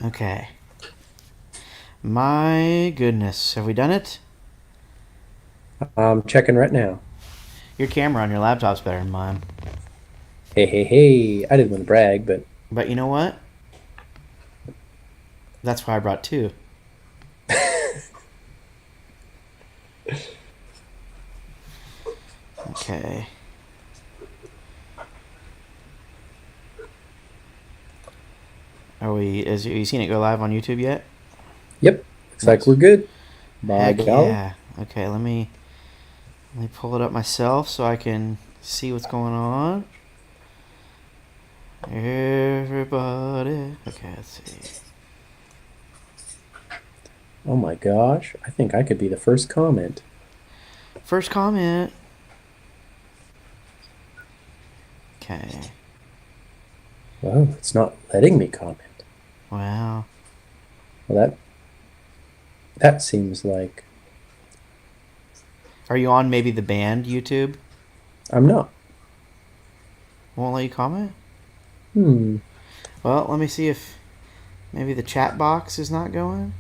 Okay. My goodness. Have we done it? I'm checking right now. Your camera on your laptop's better than mine. Hey, hey, hey. I didn't want to brag, but But you know what? That's why I brought two. Okay. Are you seen it go live on YouTube yet? yep. Looks like Nice. we're good. By Heck golly. yeah. Okay, let me pull it up myself so I can see what's going on. Everybody. Okay, let's see. Oh my gosh. I think I could be the first comment. First comment. Okay. Well, it's not letting me comment. Wow. Well, that seems like Are you on maybe the band YouTube? I'm not. Won't let you comment? Hmm. Well, let me see if maybe the chat box is not going.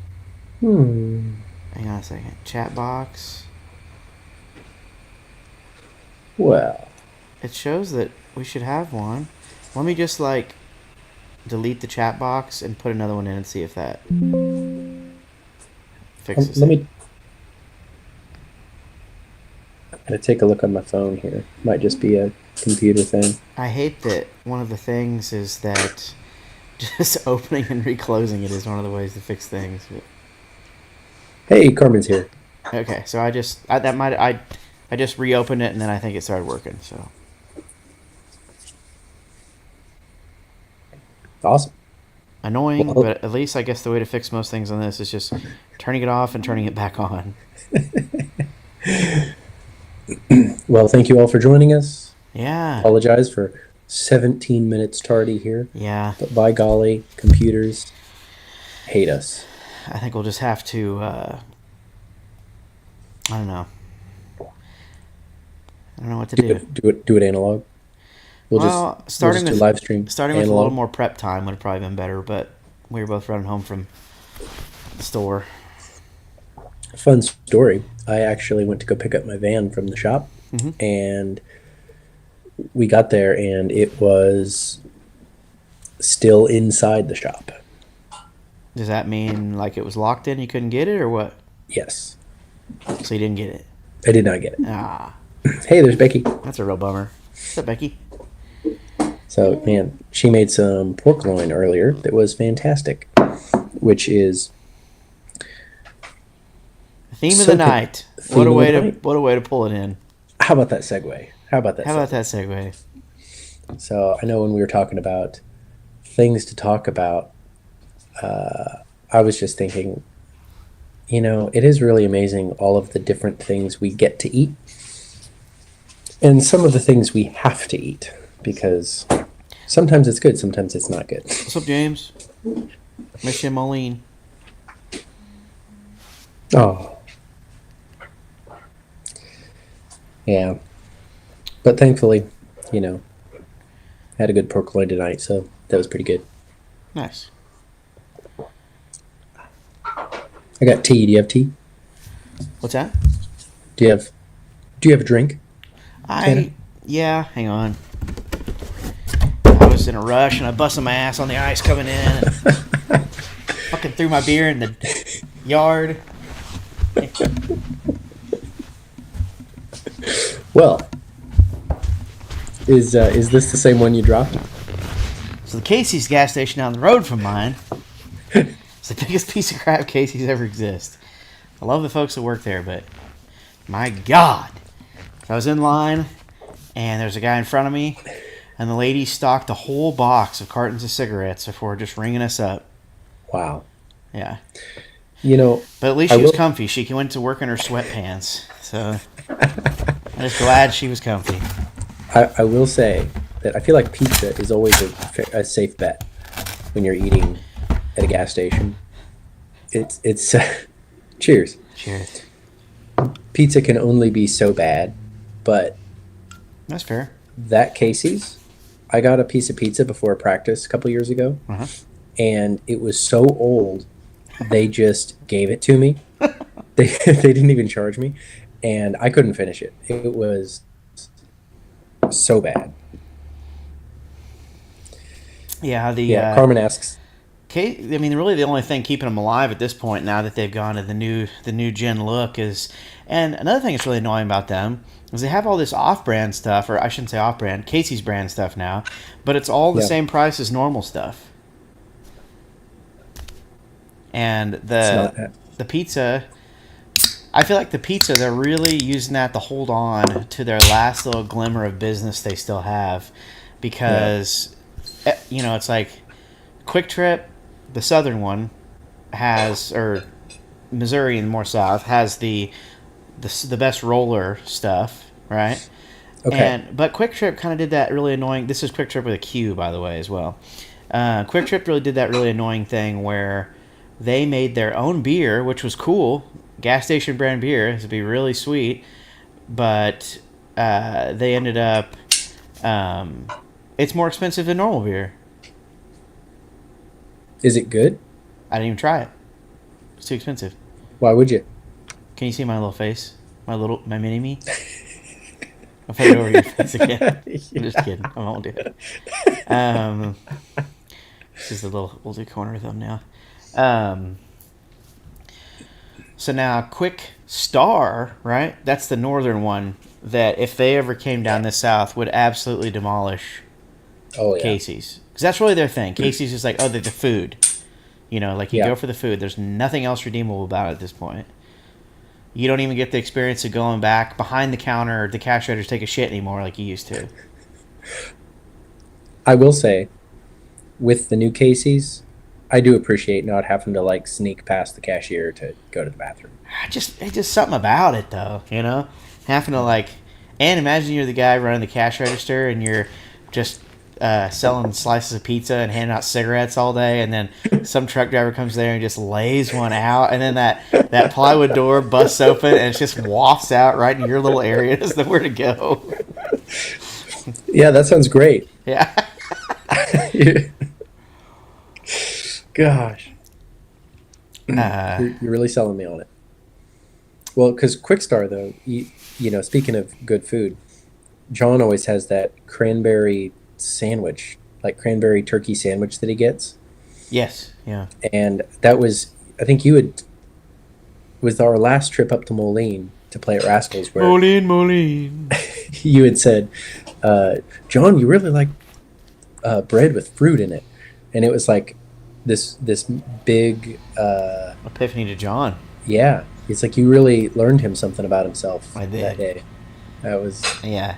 Hmm. Hang on a second. Chat box. Well, It shows that we should have one. Let me just delete the chat box and put another one in and see if that fixes let it. me. I'm gonna take a look on my phone here. Might just be a computer thing. I hate that one of the things is that just opening and reclosing it is one of the ways to fix things. Hey, Carmen's here. Okay, so I just reopened it and then I think it started working. So Awesome. annoying, Well, but at least I guess the way to fix most things on this is just turning it off and turning it back on. well, thank you all for joining us. Yeah, Apologize for 17 minutes tardy here, yeah. but by golly, computers hate us. I think we'll just have to. I don't know. I don't know what to do. Do it analog. Well, We'll just do live stream starting with a little analog. more prep time would have probably been better, but we were both running home from the store. Fun story. I actually went to go pick up my van from the shop, Hmm. and we got there, and it was still inside the shop. Does that mean like it was locked in, you couldn't get it, or what? Yes, So you didn't get it. I did not get it. Ah, Hey, there's Becky. that's a real bummer. What's up, Becky? So, man, she made some pork loin earlier that was fantastic, which is Theme of the so night. theme of the night. What a way to pull it in. How about that segue? How about that How about segue? that segue? So I know when we were talking about things to talk about, I was just thinking, it is really amazing all of the different things we get to eat and some of the things we have to eat because sometimes it's good, sometimes it's not good. What's up, James? Miss you, Moline. Oh, yeah. But thankfully, you know, I had a good pork loin tonight, so that was pretty good. Nice. I got tea. Do you have tea? What's that? Do you have Do you have a drink, Tanner? Yeah. Hang on. I was in a rush and I busted my ass on the ice coming in and fucking threw my beer in the yard. Well, is this the same one you dropped? So the Casey's gas station down the road from mine is the biggest piece of crap Casey's ever exist. I love the folks that work there, but my God. I was in line and there's a guy in front of me and the lady stocked a whole box of cartons of cigarettes before just ringing us up. Wow. Yeah. You know, But at least I she was will. comfy. She went to work in her sweatpants. So I'm just glad she was comfy. I will say that I feel like pizza is always a safe bet when you're eating at a gas station. It's cheers. Cheers. Pizza can only be so bad, but That's fair. that Casey's, I got a piece of pizza before a practice a couple years ago, Uh-huh. and it was so old, they just gave it to me. They didn't even charge me, and I couldn't finish it. It was so bad. Yeah, Yeah, Carmen asks. I mean, really, the only thing keeping them alive at this point, now that they've gone to the new gen look, is, and another thing that's really annoying about them is they have all this off-brand stuff, or I shouldn't say off-brand, Casey's brand stuff now, but it's all the Yeah, same price as normal stuff. And it's not. the pizza, I feel like the pizza, they're really using that to hold on to their last little glimmer of business they still have, Yeah. because it's like Quick Trip, the southern one, has, or Missouri and more south, has the best roller stuff, right? Okay. But Quick Trip kind of did that really annoying. This is Quick Trip with a Q, by the way, as well. Quick Trip really did that really annoying thing where they made their own beer, which was cool. Gas station brand beer, it'd be really sweet, but they ended up. It's more expensive than normal beer. Is it good? I didn't even try it. It's too expensive. Why would you? Can you see my little face? My mini me? I'll put it over your face again. I'm just kidding. I won't do it. This is the we'll do corner thumbnail. So now Quick Star, right? That's the northern one that if they ever came down this south would absolutely demolish Oh yeah. Casey's. Because that's really their thing. Casey's is like, oh, they're the food. Like you Yeah. go for the food. There's nothing else redeemable about it at this point. You don't even get the experience of going back behind the counter or the cash register to take a shit anymore like you used to. I will say, with the new Casey's, I do appreciate not having to like sneak past the cashier to go to the bathroom. It's just something about it though, having to and imagine you're the guy running the cash register and you're just selling slices of pizza and handing out cigarettes all day, and then some truck driver comes there and just lays one out, and then that plywood door busts open and it just wafts out right in your little area. There's nowhere to go. Yeah, that sounds great. Yeah. Gosh, you're really selling me on it. Well, because Quick Star though, speaking of good food, John always has that cranberry sandwich, like cranberry turkey sandwich that he gets, Yes. Yeah. and that was, I think you had, was our last trip up to Moline to play at Rascals, where Moline. you had said, John, you really like bread with fruit in it, and it was like this big, Epiphany to John. yeah. It's like you really learned him something about himself I did. that day. That was, Yeah.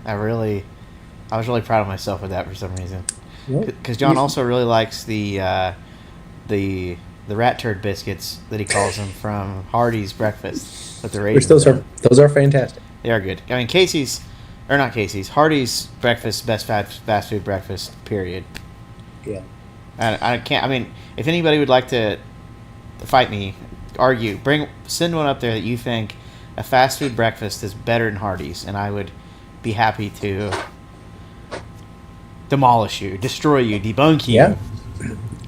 I was really proud of myself with that for some reason. well, Because John also really likes the rat turd biscuits that he calls them from Hardee's breakfast with the which raisins. those are fantastic. They are good. I mean, not Casey's, Hardee's breakfast, best fast food breakfast, period. Yeah. I can't, I mean, if anybody would like to fight me, argue, send one up there that you think a fast food breakfast is better than Hardee's, and I would be happy to demolish you, destroy you, debunk you. Yeah.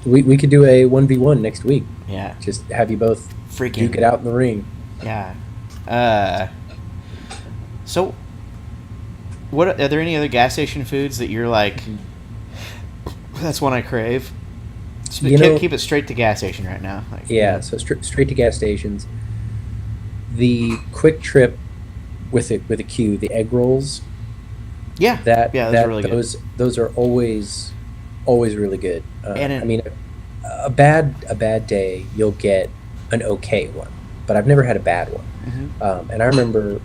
We could do a 1v1 next week. Yeah. Just have you both Freaking. duke it out in the ring. Yeah. So, what are there any other gas station foods that you're like? That's one I crave. Keep it straight to gas station right now. Yeah, so straight to gas stations. The Quick Trip with a Q, the egg rolls. Yeah. Those are really good. Those are always really good. And I mean, a bad day you'll get an okay one, but I've never had a bad one. Mm-hmm. And I remember,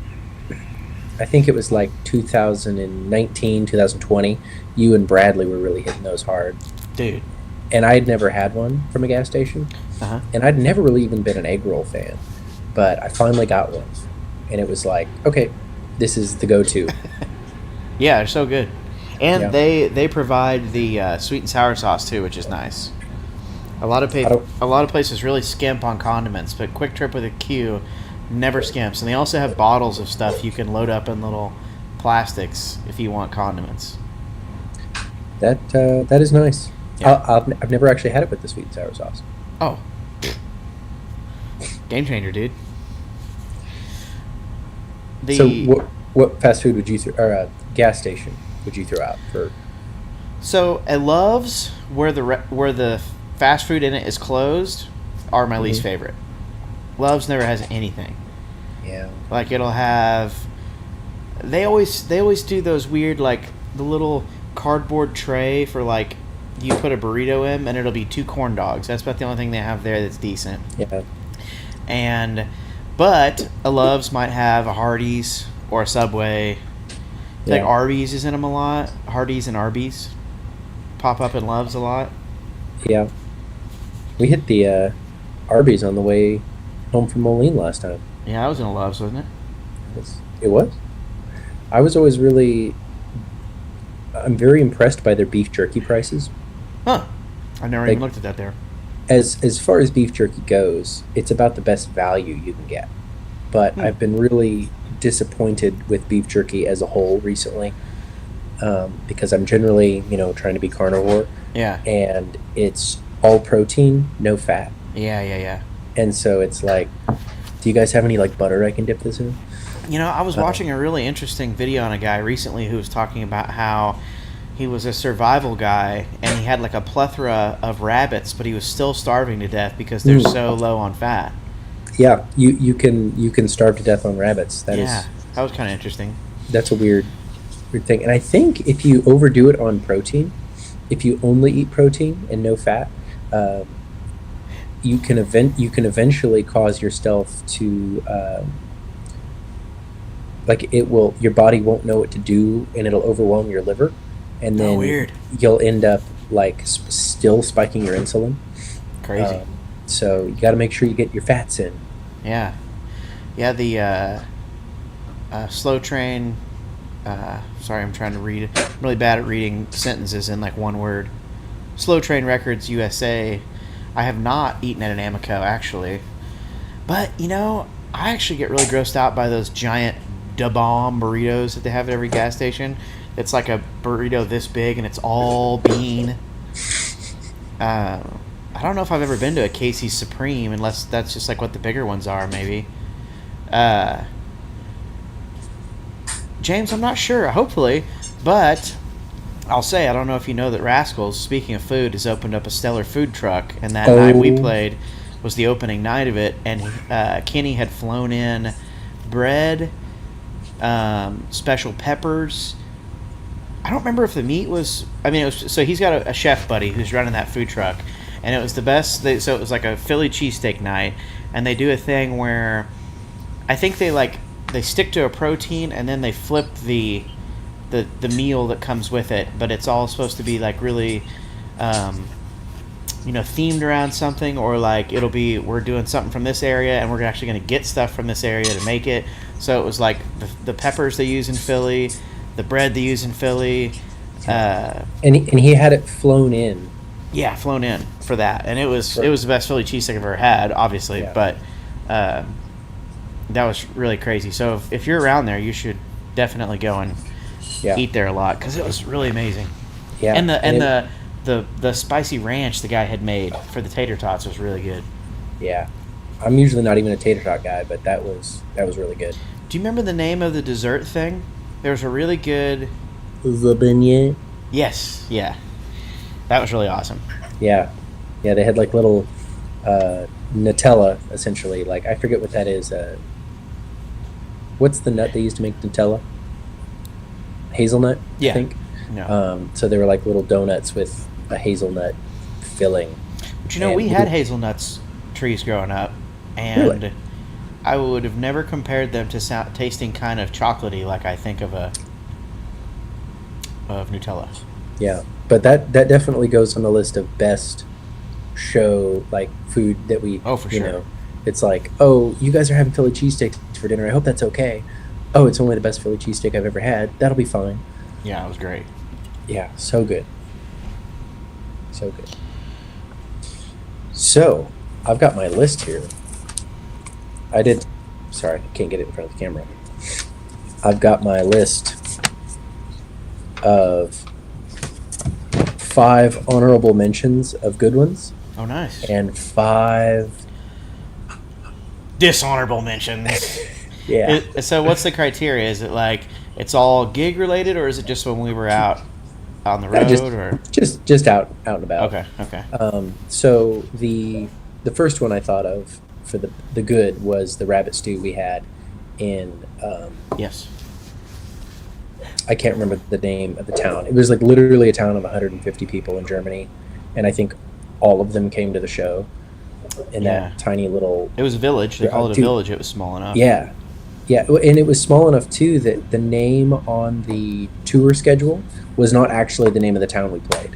I think it was like 2019, 2020. You and Bradley were really hitting those hard, Dude. and I had never had one from a gas station, Uh-huh. and I'd never really even been an egg roll fan, but I finally got one, and it was like, okay, this is the go-to. Yeah, they're so good. And Yeah. they provide the sweet and sour sauce too, which is nice. A lot of don't- places really skimp on condiments, but Quick Trip with a Q never skimps. And they also have bottles of stuff you can load up in little plastics if you want condiments. That is nice. Yeah. I've never actually had it with the sweet and sour sauce. Oh, game changer, dude. So The what fast food would you or gas station would you throw out for? So at Love's, where the fast food in it is closed, are my least Mhm. favorite. Love's never has anything. Yeah. Like it'll have. They always do those weird like the little cardboard tray for like you put a burrito in and it'll be two corn dogs. That's about the only thing they have there that's decent. Yeah. And but a Love's might have a Hardee's or a Subway. I think Yeah. Arby's is in them a lot. Hardee's and Arby's pop up in Love's a lot. Yeah. We hit the Arby's on the way home from Moline last time. Yeah, I was in a Love's, wasn't it? It was. I was always really. I'm very impressed by their beef jerky prices. Huh. I've never Like- even looked at that there. As far as beef jerky goes, it's about the best value you can get. But I've been really disappointed with beef jerky as a whole recently, because I'm generally, trying to be carnivore, Yeah. and it's all protein, no fat, Yeah. and so it's like, do you guys have any like butter I can dip this in? I was watching a really interesting video on a guy recently who was talking about how he was a survival guy and he had like a plethora of rabbits, but he was still starving to death because they're so low on fat. Yeah, you can starve to death on rabbits. That was kind of interesting. that's a weird thing. And I think if you overdo it on protein, if you only eat protein and no fat, you can eventually cause yourself to your body won't know what to do and it'll overwhelm your liver, and then Weird. you'll end up like still spiking your insulin. Crazy. So you got to make sure you get your fats in. Yeah. The slow train. Sorry, I'm trying to read. I'm really bad at reading sentences in like one word. Slow Train Records USA. I have not eaten at an Amico actually, but I actually get really grossed out by those giant Da Bomb burritos that they have at every gas station. It's like a burrito this big and it's all bean. I don't know if I've ever been to a Casey's Supreme, unless that's just like what the bigger ones are, maybe. James, I'm not sure. Hopefully, but I'll say I don't know if you know that Rascals, speaking of food, has opened up a stellar food truck, and that night we played was the opening night of it, and Kenny had flown in bread, special peppers. I don't remember if the meat was. I mean, so he's got a chef buddy who's running that food truck, and it was the best. So it was like a Philly cheesesteak night, and they do a thing where I think they stick to a protein and then they flip the meal that comes with it, but it's all supposed to be like really, themed around something, or like it'll be we're doing something from this area and we're actually going to get stuff from this area to make it. So it was like the peppers they use in Philly, the bread they use in Philly. And he had it flown in. Yeah, flown in for that, and it was the best Philly cheesesteak I've ever had, obviously. Yeah. But that was really crazy. So if you're around there, you should definitely go and eat there a lot because it was really amazing. Yeah, And the spicy ranch the guy had made for the tater tots was really good. Yeah, I'm usually not even a tater tot guy, but that was really good. Do you remember the name of the dessert thing? There was a really good. The beignet. Yes, yeah, that was really awesome. Yeah, they had like little Nutella, essentially. Like I forget what that is. What's the nut they used to make Nutella? Hazelnut, Yeah. I think. No, So they were like little donuts with a hazelnut filling. but we had hazelnuts trees growing up, and Really? I would have never compared them to tasting kind of chocolatey like I think of Nutella. Yeah, but that definitely goes on the list of best show like food that we. Oh, for sure. It's like, oh, you guys are having Philly cheesesteaks for dinner. I hope that's okay. Oh, it's only the best Philly cheesesteak I've ever had. That'll be fine. Yeah, it was great. Yeah, so good. So good. So, I've got my list here. Sorry, I can't get it in front of the camera. I've got my list of 5 honorable mentions of good ones Oh, nice. and 5. Dishonorable mentions. Yeah. So what's the criteria? Is it like it's all gig related, or is it just when we were out on the Yeah, road, just or? just out and about. Okay, okay. So the first one I thought of for the good was the rabbit stew we had in Yes. I can't remember the name of the town. It was like literally a town of 150 people in Germany, and I think all of them came to the show in Yeah. that tiny little. It was a village. They called it a Dude. village. It was small enough. Yeah, yeah, and it was small enough too that the name on the tour schedule was not actually the name of the town we played.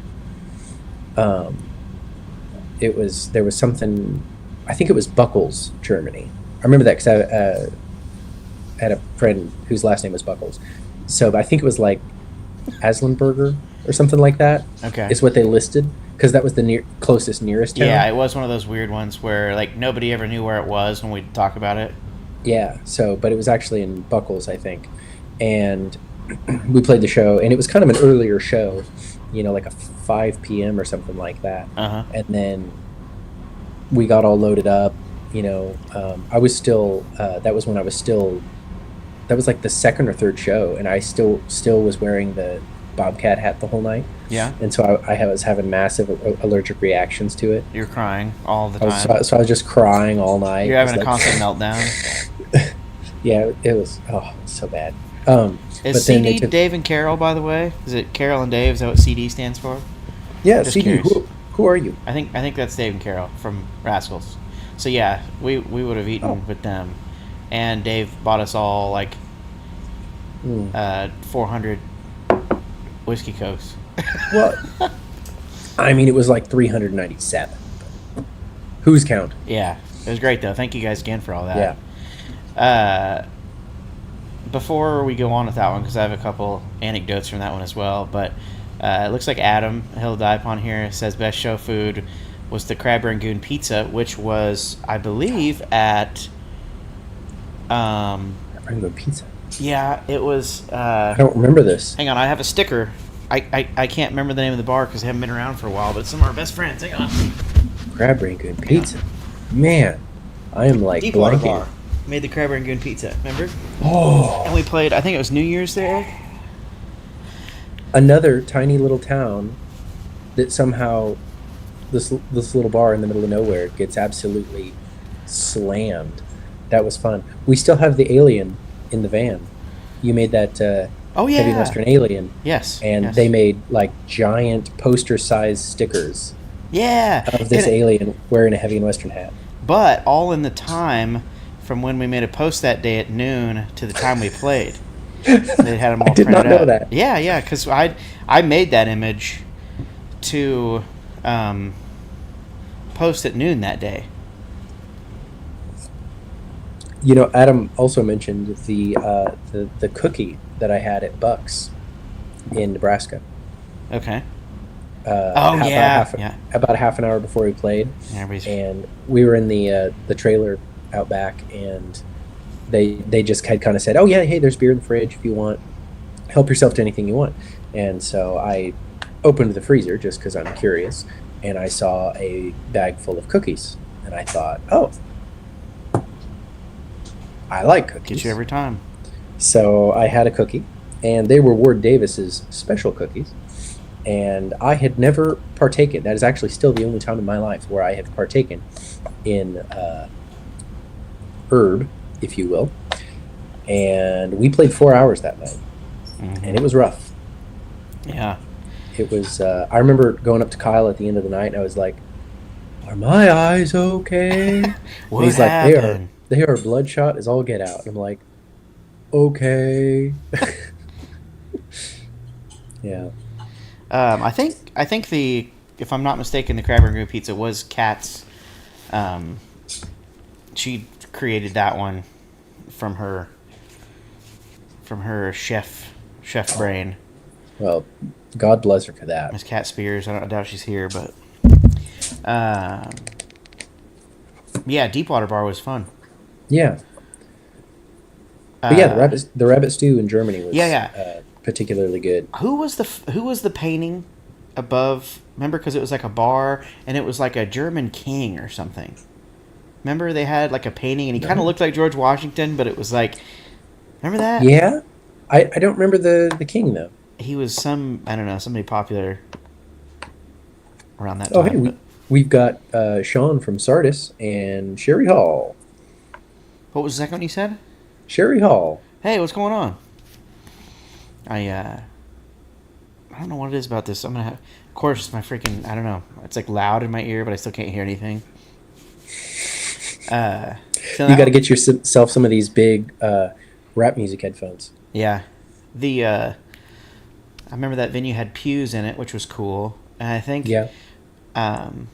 It was there was something. I think it was Buckles, Germany. I remember that because I had a friend whose last name was Buckles. So I think it was like Aslenberger or something like that. Okay. Is what they listed because that was the closest nearest town. Yeah, it was one of those weird ones where like nobody ever knew where it was when we'd talk about it. Yeah. So, but it was actually in Buckles, I think, and we played the show, and it was kind of an earlier show, like a 5 p.m. or something like that. Uh-huh. And then we got all loaded up. I was still. That was when I was still. That was like the second or third show, and I still was wearing the Bobcat hat the whole night. Yeah. And so I was having massive allergic reactions to it. You're crying all the I was, time. so I was just crying all night. You're It was having a like- constant meltdown. Yeah, it was so bad. Is but then CD they took- Dave and Carol, by the way? Is it Carol and Dave? Is that what CD stands for? Yeah, Just CD. curious. Who are you? I think that's Dave and Carol from Rascals. So yeah, we would have eaten with them, and Dave bought us all like 400 whiskey cokes. Well, I mean, it was like 397. Who's count? Yeah, it was great though. Thank you guys again for all that. Yeah. Before we go on with that one, because I have a couple anecdotes from that one as well, but it looks like Adam, he'll die upon here, says best show food was the Crab Rangoon pizza, which was, I believe, at... Rango Pizza. Yeah, it was... I don't remember this. hang on, I have a sticker. I can't remember the name of the bar because I haven't been around for a while, but it's some of our best friends. Hang on. Crab Rangoon Pizza. Man, I am like Deepwater blanking. Bar made the Crab Rangoon pizza, remember? Oh, And we played, I think it was New Year's there. another tiny little town that somehow this little bar in the middle of nowhere gets absolutely slammed. That was fun. We still have the alien in the van. You made that Oh, Heavy yeah. Western alien, Yes. and yes. they made like giant poster-sized stickers Yeah. of this And- alien wearing a Heavy and Western hat. But all in the time from when we made a post that day at noon to the time we played. They had them all I did printed not know out. that. Yeah, because I made that image to post at noon that day. Adam also mentioned the cookie that I had at Buck's in Nebraska. Okay. About yeah. about half an hour before we played, Everybody's and we were in the trailer out back, and they just had kind of said, "Oh yeah, hey, there's beer in the fridge if you want. Help yourself to anything you want." And so I opened the freezer just because I'm curious, and I saw a bag full of cookies, and I thought, "Oh, I like cookies." get you every time. So I had a cookie, and they were Ward Davis's special cookies, and I had never partaken. That is actually still the only time in my life where I have partaken in herb, if you will. And we played 4 hours that night, and it was rough. Yeah. It was. I remember going up to Kyle at the end of the night, and I was like, "Are my eyes okay?" What And he's happened? like, "They are bloodshot as all get out." And I'm like, "Okay." Yeah. I think the, if I'm not mistaken, the Crab Rangoon pizza was Kat's. She created that one from her chef brain. Well, God bless her for that. Miss Cat Spears. I doubt she's here, but yeah, Deepwater Bar was fun. Yeah. But yeah, Uh, the rabbit stew in Germany was Yeah. particularly good. Who was the painting above. Remember, because it was like a bar, and it was like a German king or something. Remember, they had like a painting, and he kind of No. looked like George Washington, but it was like, remember that? Yeah, I don't remember the king though. He was I don't know, somebody popular around that Oh, hey, time. But we've got Sean from Sardis and Sherry Hall. what was the second one you said? Sherry Hall. Hey, what's going on? I don't know what it is about this. I'm gonna have, of course, my freaking, I don't know. It's like loud in my ear, but I still can't hear anything. So You got to get yourself some of these big rap music headphones. yeah, I remember that venue had pews in it, which was cool, and I think Yeah. um,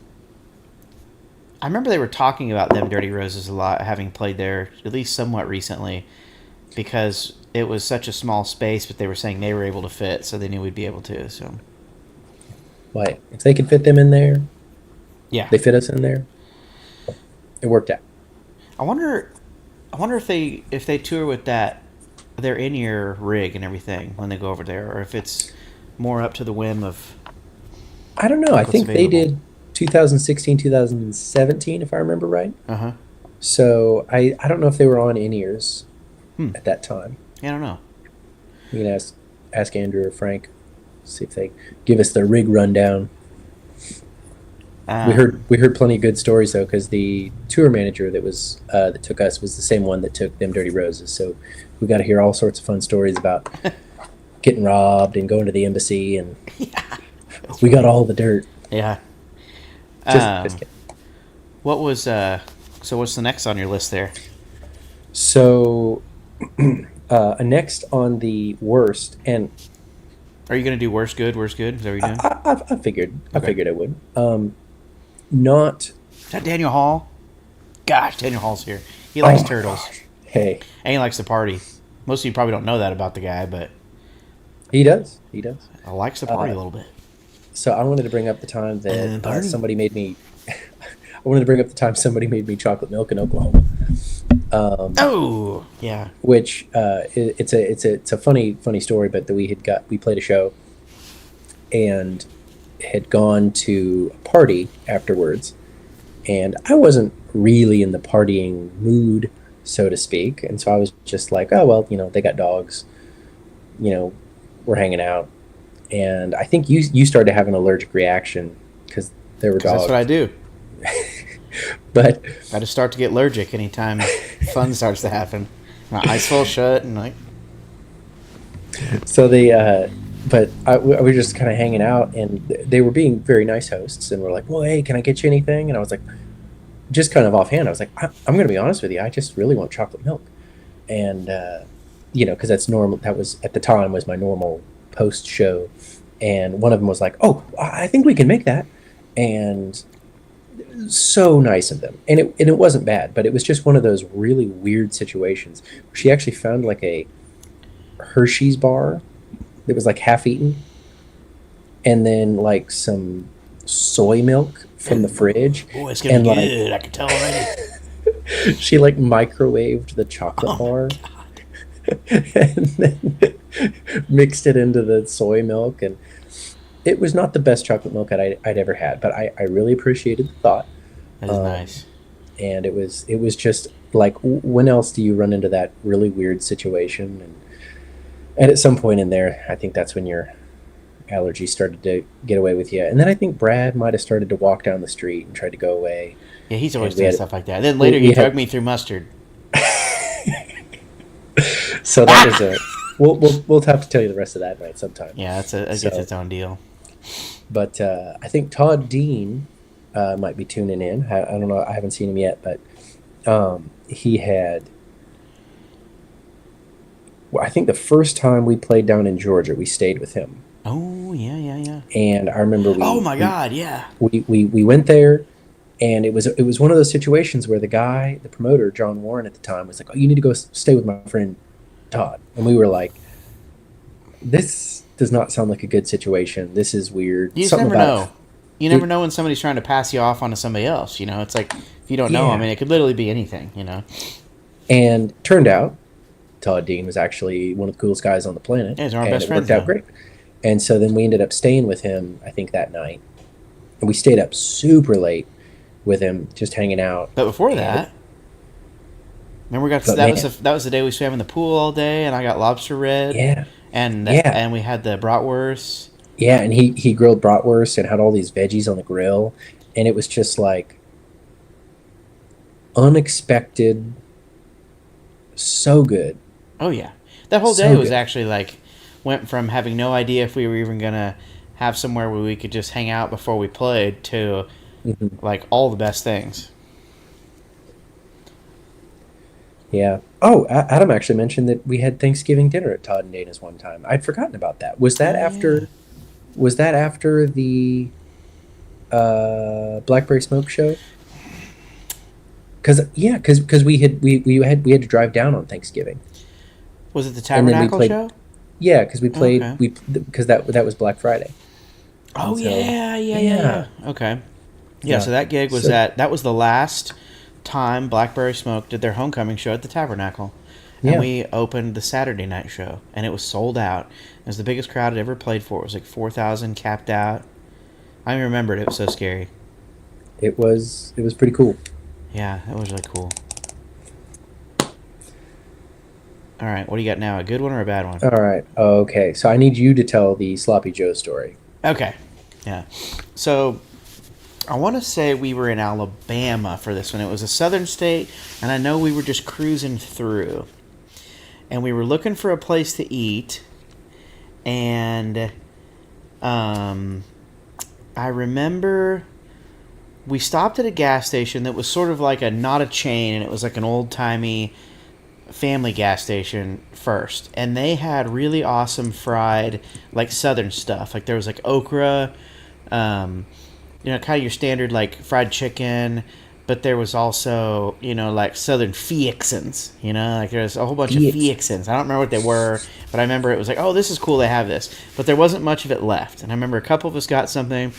I remember they were talking about them Dirty Roses a lot, having played there at least somewhat recently, because it was such a small space, but they were saying they were able to fit, so they knew we'd be able to. So Like, if they could fit them in there, yeah, they fit us in there. It worked out. I wonder if they tour with that, their in-ear rig and everything when they go over there, or if it's more up to the whim of I don't know. I what's think they available. did 2016, 2017, if I remember right. Uh huh. So I don't know if they were on in-ears Hmm. at that time. Yeah, I don't know. You can ask Andrew or Frank, see if they give us the rig rundown. Um, We heard plenty of good stories though, because the tour manager that took us was the same one that took them Dirty Roses. So we got to hear all sorts of fun stories about getting robbed and going to the embassy, and we got all the dirt. yeah. Just kidding. What was so? What's the next on your list there? So next on the worst, and Are you gonna do worst good, worst good? Is that what you're doing? I figured Okay. I would. Not Is that Daniel Hall? Gosh, Daniel Hall's here. He likes Oh, turtles hey, and he likes to party. Most of you probably don't know that about the guy, but he does. He does. he likes to party a little bit. So I wanted to bring up the time that Party. somebody made me. I wanted to bring up the time somebody made me chocolate milk in Oklahoma, Oh, yeah. which it's a funny story. But that we played a show, and had gone to a party afterwards, and I wasn't really in the partying mood, so to speak. And so I was just like, oh well, they got dogs, we're hanging out, and I think you started having an allergic reaction because there were Because that's dogs. what I do. But I just start to get allergic anytime fun starts to happen. My eyes fall shut and like, so we were just kind of hanging out, and they were being very nice hosts, and we're like, well, hey, can I get you anything? And I was like, just kind of offhand, I was like, I'm going to be honest with you, I just really want chocolate milk, and because that's normal. That was at the time was my normal post show, and one of them was like, oh, I think we can make that, and so nice of them, and it wasn't bad, but it was just one of those really weird situations. She actually found like a Hershey's bar that was like half eaten, and then like some soy milk from the fridge, boy, it's gonna and be like good. I can tell already. she like microwaved the chocolate bar and then mixed it into the soy milk, and it was not the best chocolate milk I'd ever had, but I really appreciated the thought. That is Um, nice. and it was just like, when else do you run into that really weird situation? And at some point in there, I think that's when your allergies started to get away with you. And then I think Brad might have started to walk down the street and tried to go away. Yeah, he's always we doing had- stuff like that. Then later we he had- drugged me through mustard. So that was a we'll have to tell you the rest of that night sometime. Yeah, that gets So- its own deal. But I think Todd Dean might be tuning in. I don't know. I haven't seen him yet, but he had. Well, I think the first time we played down in Georgia, we stayed with him, Oh yeah, yeah, yeah. and I remember Oh my God, yeah. we went there, and it was one of those situations where the promoter, John Warren at the time, was like, oh, you need to go stay with my friend Todd, and we were like, this does not sound like a good situation. This is weird. You just Something never about know. You never know when somebody's trying to pass you off onto somebody else. It's like if you don't know, Yeah. I mean, it could literally be anything. And turned out Todd Dean was actually one of the coolest guys on the planet. Yeah, he's our and best it friends worked out now. great. And so then we ended up staying with him, I think, that night. And we stayed up super late with him, just hanging out. But before And that, remember we got but that man, was that was the day we swam in the pool all day, and I got lobster red, yeah, and yeah, we had the bratwurst. yeah. And he grilled bratwurst and had all these veggies on the grill, and it was just like unexpected, so good, Oh yeah, that whole day so was good. actually like went from having no idea if we were even gonna have somewhere where we could just hang out before we played to Hmm. like all the best things. Yeah. Oh, Adam actually mentioned that we had Thanksgiving dinner at Todd and Dana's one time. I'd forgotten about that. Was that Oh yeah. after? Was that after the Blackberry Smoke show? Because yeah, because we had to drive down on Thanksgiving, Was it the and then we Tabernacle played. show? Yeah, because we played Okay. we because that was Black Friday, Oh and so yeah, yeah, yeah, yeah. yeah, Okay. Yeah, yeah. so that gig was So that was the last time Blackberry Smoke did their homecoming show at the Tabernacle. And yeah, we opened the Saturday night show and it was sold out. It was the biggest crowd I'd ever played for. It was like 4,000 capped out. I remembered it was so scary. it was pretty cool. Yeah, that was really cool. All right, what do you got now? A good one or a bad one? All right. Okay. So I need you to tell the Sloppy Joe story. Okay. Yeah. So I want to say we were in Alabama for this one. It was a southern state, and I know we were just cruising through. And we were looking for a place to eat. And I remember we stopped at a gas station that was sort of like a not a chain, and it was like an old timey family gas station first, and they had really awesome fried like southern stuff. Like there was like okra, um, kind of your standard like fried chicken, but there was also like southern fixins. Like there's a whole bunch of Felix. fixins. I don't remember what they were, but I remember it was like, oh, this is cool. They have this, but there wasn't much of it left. And I remember a couple of us got something,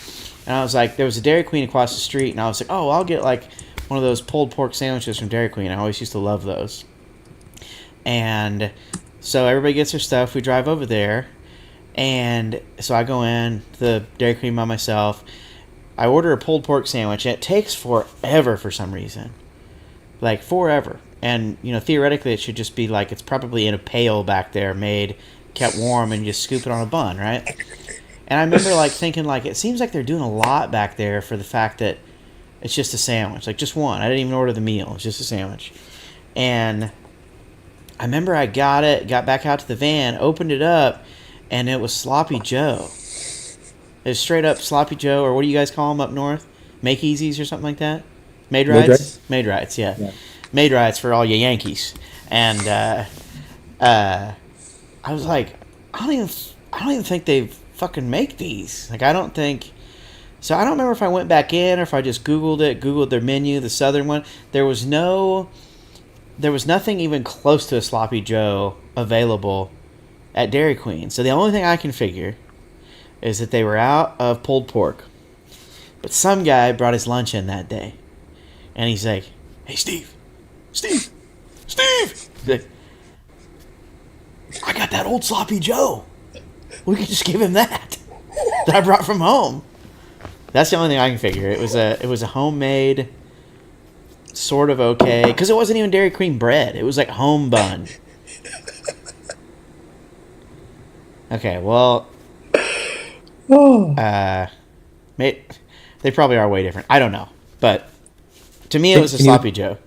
and I was like, there was a Dairy Queen across the street, and I was like, oh, I'll get like one of those pulled pork sandwiches from Dairy Queen. I always used to love those. And so everybody gets their stuff. We drive over there. And so I go in to the Dairy Queen by myself. I order a pulled pork sandwich. And it takes forever for some reason. Like forever. And, theoretically it should just be like it's probably in a pail back there made, kept warm, and you just scoop it on a bun, right? And I remember like thinking like it seems like they're doing a lot back there for the fact that it's just a sandwich. Like just one. I didn't even order the meal. It's just a sandwich. And I remember I got back out to the van, opened it up, and it was Sloppy Joe. It was straight up Sloppy Joe, or what do you guys call them up north? Make Easies or something like that? Made Made Rights? rights? Made Rights, yeah. Yeah. Made Rights for all you Yankees. And I was like, I don't even think they fucking make these. Like I don't think. So I don't remember if I went back in or if I just Googled their menu, the southern one. There was nothing even close to a Sloppy Joe available at Dairy Queen. So the only thing I can figure is that they were out of pulled pork. But some guy brought his lunch in that day. And he's like, hey, Steve, He's like, I got that old Sloppy Joe. We could just give him that I brought from home. That's the only thing I can figure. It was a homemade, sort of okay, because it wasn't even Dairy Queen bread. It was like home bun. Okay, well, Oh. they probably are way different. I don't know, but to me, it Can, was a can Sloppy you Joe.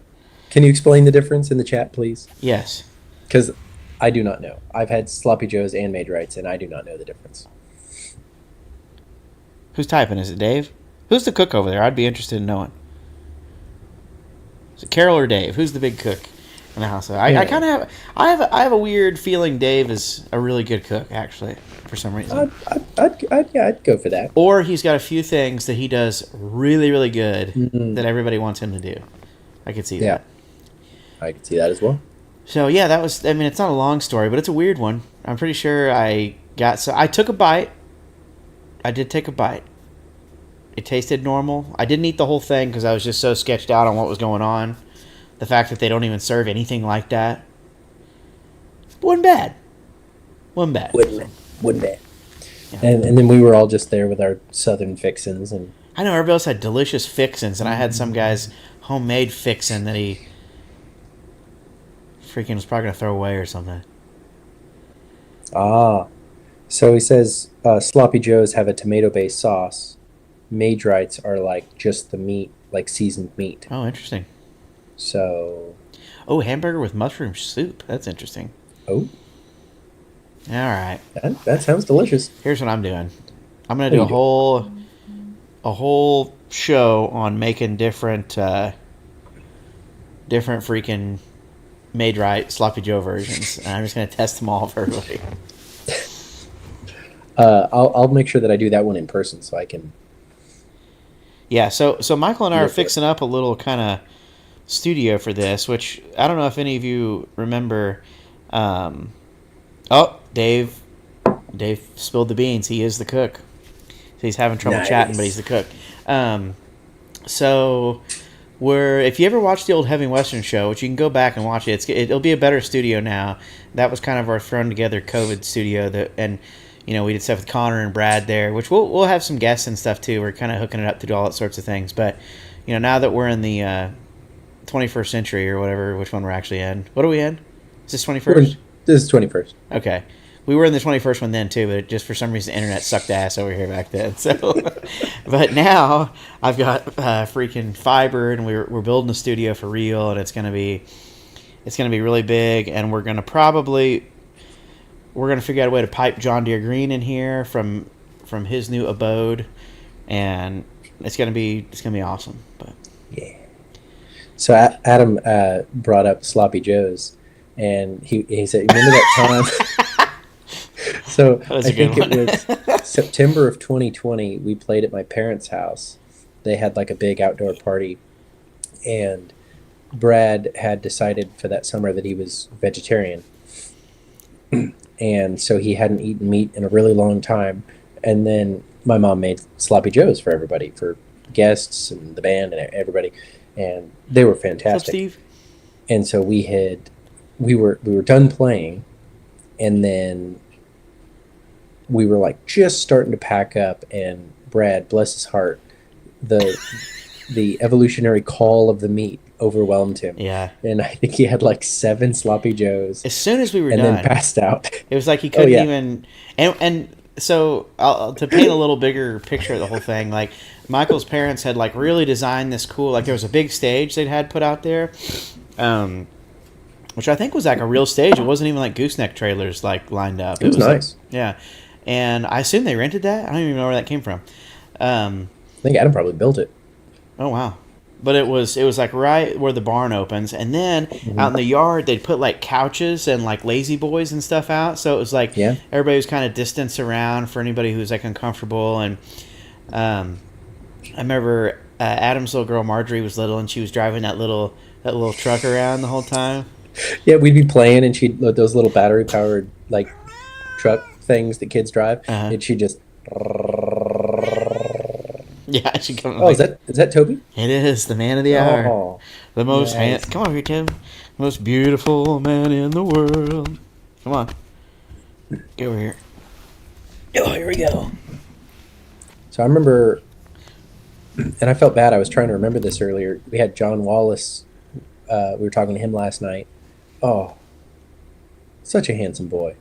can you explain the difference in the chat, please? Yes. Because I do not know. I've had Sloppy Joes and Made Rights, and I do not know the difference. Who's typing? Is it Dave? Who's the cook over there? I'd be interested in knowing. Is it Carol or Dave? Who's the big cook in the house? I Yeah. kind of I have a weird feeling Dave is a really good cook, actually, for some reason. Yeah, I'd go for that. Or he's got a few things that he does really, really good Mhm. that everybody wants him to do. I could see Yeah, that. I can see that as well. So yeah, that was. I mean, it's not a long story, but it's a weird one. I'm pretty sure I took a bite. I did take a bite. It tasted normal. I didn't eat the whole thing because I was just so sketched out on what was going on. The fact that they don't even serve anything like that. Wasn't bad. Wasn't bad. Wouldn't it? Wouldn't it? And then we were all just there with our southern fixins, and I know everybody else had delicious fixins, and I had some guy's homemade fixin that he freaking was probably gonna throw away or something. so he says sloppy joes have a tomato-based sauce. Maidrites are like just the meat, like seasoned meat. Oh, interesting. So, Oh, hamburger with mushroom soup. That's interesting. oh, All right. that sounds delicious. Here's what I'm doing. I'm gonna What do are you a whole show on making different freaking made right sloppy Joe versions, and I'm just gonna test them all for everybody. I'll make sure that I do that one in person so I can. Yeah. So Michael and I Go are for it. fixing up a little kind of studio for this, which I don't know if any of you remember. Oh, Dave spilled the beans. He is the cook. So he's having trouble chatting, but he's the cook. So if you ever watched the old Heavy Western show, which you can go back and watch it'll be a better studio now. That was kind of our thrown together COVID studio and we did stuff with Connor and Brad there, which we'll have some guests and stuff too. We're kind of hooking it up to do all that sorts of things. But now that we're in the 21st century or whatever, which one we're actually in? What are we in? Is this 21st? This is 21st. Okay. We were in the 21st one then too, but just for some reason the internet sucked ass over here back then. So, but now I've got freaking fiber, and we're building a studio for real, and it's gonna be really big, and we're gonna figure out a way to pipe John Deere Green in here from his new abode, and it's gonna be awesome. But Yeah. So Adam brought up sloppy joes, and he said, "Remember that time?" So that was I a good think one. it was September of 2020. We played at my parents' house. They had like a big outdoor party, and Brad had decided for that summer that he was vegetarian, and so he hadn't eaten meat in a really long time. And then my mom made sloppy joes for everybody, for guests and the band and everybody, and they were What's up, fantastic. Steve? And so we were done playing, and then we were like just starting to pack up, and Brad, bless his heart, the evolutionary call of the meat overwhelmed him, Yeah. and I think he had like 7 sloppy joes As soon as we were and done, then passed out. it was like he couldn't yeah. even. And so to paint a little bigger picture of the whole thing, like Michael's parents had like really designed this cool, like there was a big stage they'd had put out there, which I think was like a real stage. It wasn't even like gooseneck trailers like lined up. It was nice. Like, yeah, and I assume they rented that. I don't even know where that came from. I think Adam probably built it. Oh wow. But it was like right where the barn opens, and then out in the yard they'd put like couches and like lazy boys and stuff out. So it was like everybody was kind of distanced around for anybody who was like uncomfortable. And I remember Adam's little girl Marjorie was little, and she was driving that little truck around the whole time. Yeah, we'd be playing, and she'd those little battery powered like truck things that kids drive, and she just. Yeah, she come. Oh, is that Toby? It is the man of the hour, Oh, the most nice. come on here, Tim, most beautiful man in the world. Come on, get over here. Oh, here we go. So I remember, and I felt bad. I was trying to remember this earlier. We had John Wallace. We were talking to him last night. Oh, such a handsome boy.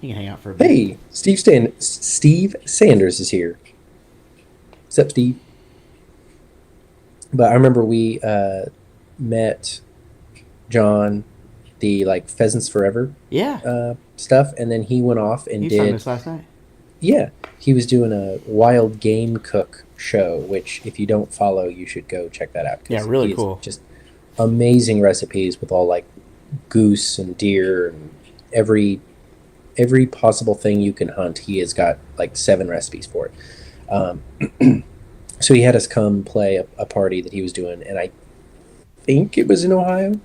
You can hang out for a bit. Hey, Steve Sanders is here. What's up, Steve? But I remember we met John, the like Pheasants Forever Yeah, stuff, and then he went off and you found did. this last night. Yeah, he was doing a wild game cook show, which if you don't follow, you should go check that out. 'Cause Yeah, really he's cool. Just amazing recipes with all like goose and deer and every possible thing you can hunt. He has got like 7 recipes for it. So he had us come play a party that he was doing, and I think it was in Ohio,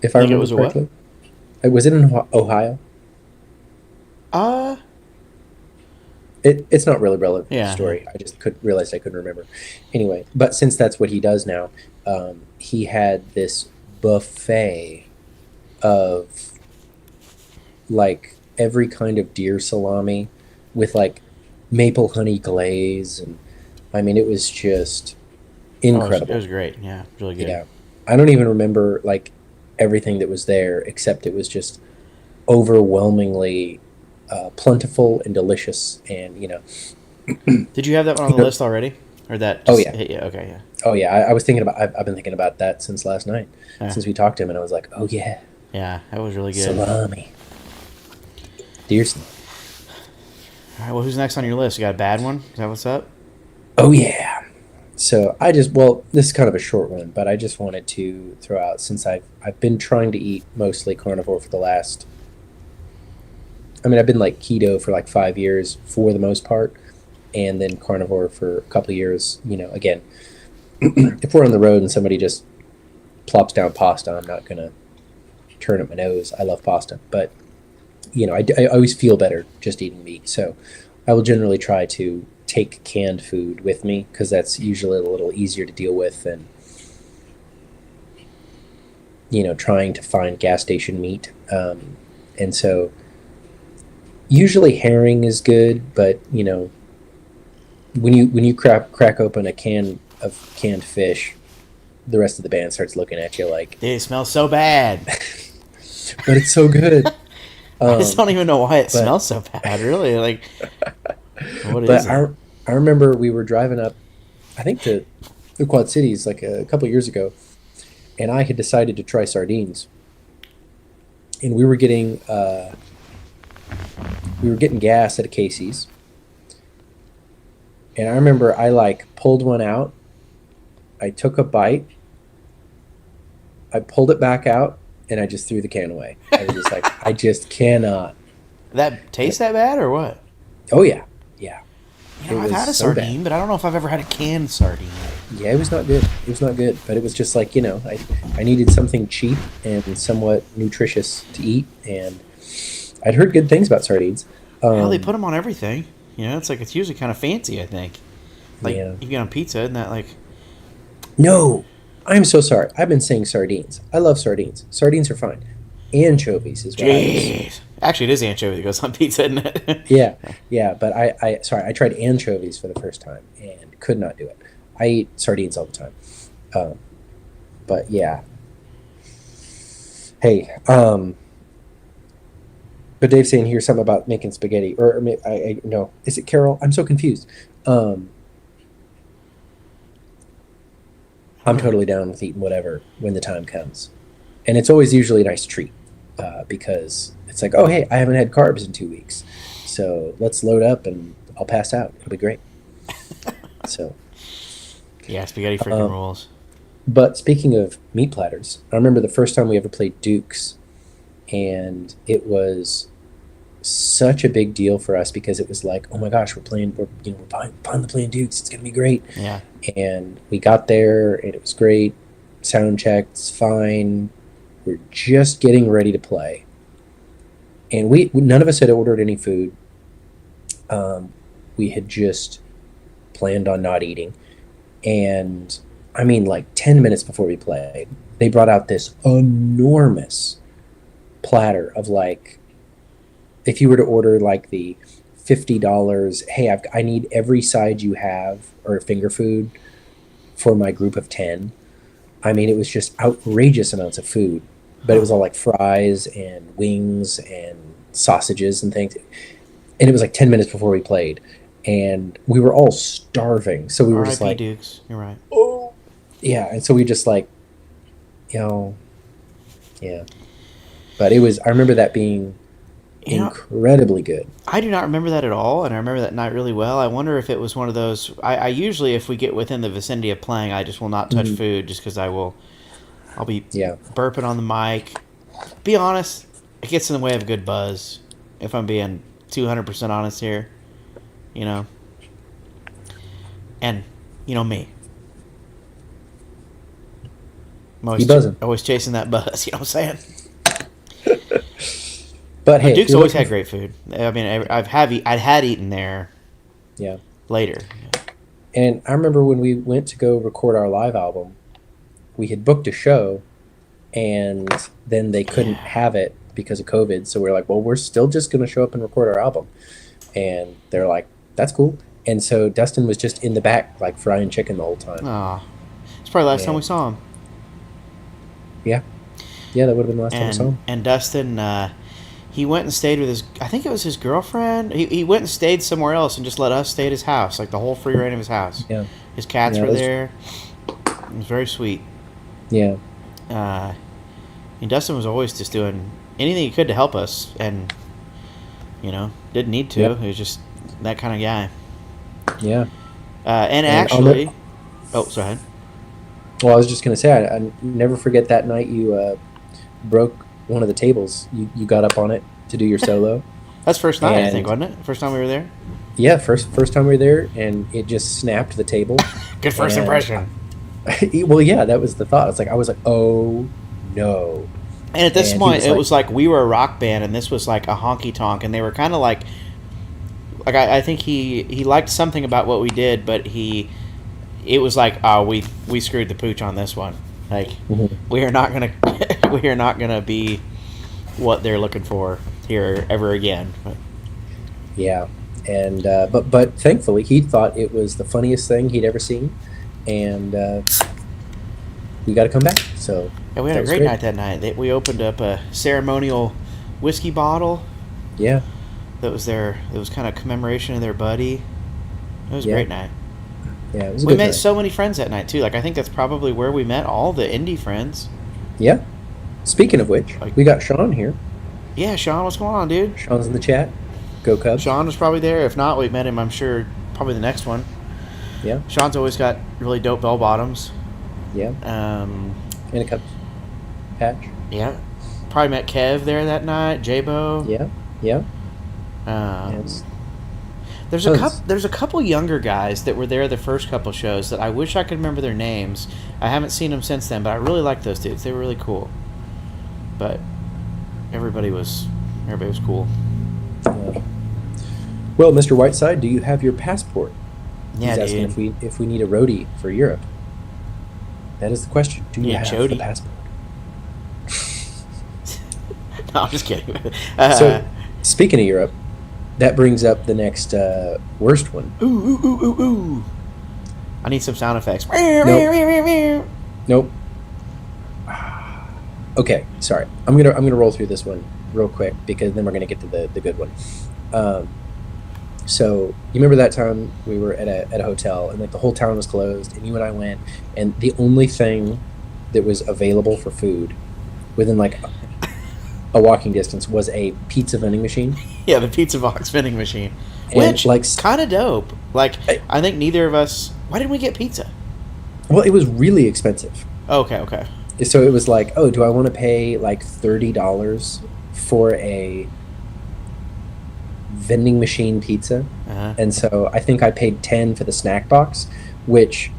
if I Think it remember was a what? correctly. Was it in Ohio? It's not really relevant to Yeah. the story. I just realized I couldn't remember. Anyway, but since that's what he does now, he had this buffet of like every kind of deer salami with like maple honey glaze, and I mean it was just Oh, it was incredible. great. Yeah, it was really good. Yeah. I don't even remember like everything that was there except it was just overwhelmingly plentiful and delicious, and Did you have that one on you the know list already, or that oh just yeah. hit you? Okay, yeah. Oh yeah, I was thinking about. I've been thinking about that since last night, Yeah, since we talked to him, and I was like, oh yeah, yeah, that was really good. salami, deer salami. All right, well, who's next on your list? You got a bad one? Is that what's up? Oh yeah. So I just well, this is kind of a short one, but I just wanted to throw out since I've been trying to eat mostly carnivore for the last. I mean, I've been like keto for like 5 years for the most part, and then carnivore for a couple of years. Again, if we're on the road and somebody just plops down pasta, I'm not gonna turn up my nose. I love pasta, but I always feel better just eating meat. So I will generally try to take canned food with me because that's usually a little easier to deal with than trying to find gas station meat. And so usually herring is good, but when you crack open a can of canned fish, the rest of the band starts looking at you like, Dude, it smells so bad. but it's so good. I just don't even know why it But smells so bad. Really, like, what is but it? I remember we were driving up, I think to the Quad Cities like a couple of years ago, and I had decided to try sardines, and we were getting gas at a Casey's, and I remember I like pulled one out, I took a bite, I pulled it back out, and I just threw the can away. I was just like, I just cannot. That taste that bad or what? Oh yeah, yeah, You it know, I've was had a so bad. sardine, but I don't know if I've ever had a canned sardine. Yeah, it was not good. It was not good, but it was just like I needed something cheap and somewhat nutritious to eat, and I'd heard good things about sardines. Hell, they put Um, them on everything. You know, it's usually kind of fancy. I think, like yeah. you get on pizza, isn't that like? No, I'm so sorry. I've been saying sardines. I love sardines. Sardines are fine. Anchovies is what I was. Jeez. Actually, it is anchovy that goes on pizza, isn't it? Yeah, yeah, but sorry, I tried anchovies for the first time and could not do it. I eat sardines all the time. Um, but yeah, hey, but Dave's saying here something about making spaghetti, or I no, is it Carol? I'm so confused. Um, I I'm don't know. totally down with eating whatever when the time comes, and it's always usually a nice treat because it's like, oh hey, I haven't had carbs in 2 weeks, so let's load up and I'll pass out. It'll be great. So, Yeah, spaghetti freaking um, rules. but speaking of meat platters, I remember the first time we ever played Dukes, and it was such a big deal for us because it was like, oh my gosh, we're finally playing Dukes. It's gonna be great. Yeah. And we got there, and it was great. Sound checked, fine. We're just getting ready to play, and we none of us had ordered any food. Um, we had just planned on not eating, and I mean, like 10 minutes before we played, they brought out this enormous platter of like, if you were to order like the $50, hey, I need every side you have or finger food for my group of 10. I mean, it was just outrageous amounts of food, but it Huh. was all like fries and wings and sausages and things. And it was like 10 minutes before we played, and we were all starving. So we were just R.I.P. like, Dukes. You're right. oh, yeah. And so we just like, you know, yeah. But I remember that being You know, incredibly good. I do not remember that at all, and I remember that night really well. I wonder if it was one of those. I usually, if we get within the vicinity of playing, I just will not touch Mhm. food just because I'll be Yeah. burping on the mic. Be honest, it gets in the way of a good buzz. If I'm being 200% honest here, you know, and you know me, I'm You buzzing. always chasing that buzz. You know what I'm saying? But But hey, if Duke's you're always looking, had great food. I mean, I had eaten there yeah. later. And I remember when we went to go record our live album, we had booked a show, and then they couldn't Yeah. have it because of COVID. So we're like, well, we're still just going to show up and record our album. And they're like, that's cool. And so Dustin was just in the back, like frying chicken the whole time. Aw. It's probably the last time we saw him. Yeah. Yeah, that would have been the last time we saw him. And Dustin, he went and stayed with I think it was his girlfriend. He went and stayed somewhere else and just let us stay at his house, like the whole free reign of his house. Yeah. His cats were there. It was very sweet. Yeah. And Dustin was always just doing anything he could to help us, and didn't need to. Yep. He was just that kind of guy. Yeah. And actually, sorry. Well, I was just gonna say, I never forget that night you broke one of the tables. You got up on it to do your solo. That's first night, I think, wasn't it? First time we were there. Yeah, first time we were there, and it just snapped the table. Good first impression. Well, yeah, that was the thought. I was like, oh no. And at this point, it was like we were a rock band, and this was like a honky tonk, and they were kind of like I think he liked something about what we did, but it was like, oh, we screwed the pooch on this one. Like we are not gonna be what they're looking for here ever again. But. Yeah, and but thankfully he thought it was the funniest thing he'd ever seen, and we got to come back. So yeah, we had a great night that night. We opened up a ceremonial whiskey bottle. Yeah. That was it was kind of commemoration of their buddy. It was a great night. Yeah, it was a we good met night. so many friends that night too. Like I think that's probably where we met all the indie friends. Yeah. Speaking of which, we got Sean here. Yeah, Sean, what's going on, dude? Sean's in the chat. Go Cubs. Sean was probably there. If not, we met him, I'm sure, probably the next one. Yeah. Sean's always got really dope bell bottoms. Yeah. And a Cubs patch. Yeah. Probably met Kev there that night. J-Bo. Yeah. Yeah. There's a couple younger guys that were there the first couple shows that I wish I could remember their names. I haven't seen them since then, but I really like those dudes. They were really cool. But everybody was cool. Well, Mr. Whiteside, do you have your passport? Yeah, He's asking if we need a roadie for Europe. That is the question. Do you have the passport? No, I'm just kidding. So, speaking of Europe, that brings up the next worst one. Ooh. I need some sound effects. Nope. Okay, sorry. I'm gonna roll through this one real quick because then we're gonna get to the good one. So you remember that time we were at a hotel and like the whole town was closed and you and I went and the only thing that was available for food within like a walking distance was a pizza vending machine. Yeah, the pizza box vending machine, and which like kind of dope. Like I think neither of us. Why didn't we get pizza? Well, it was really expensive. Okay. So it was like, oh, do I want to pay like $30 for a vending machine pizza? And so I think I paid $10 for the snack box, which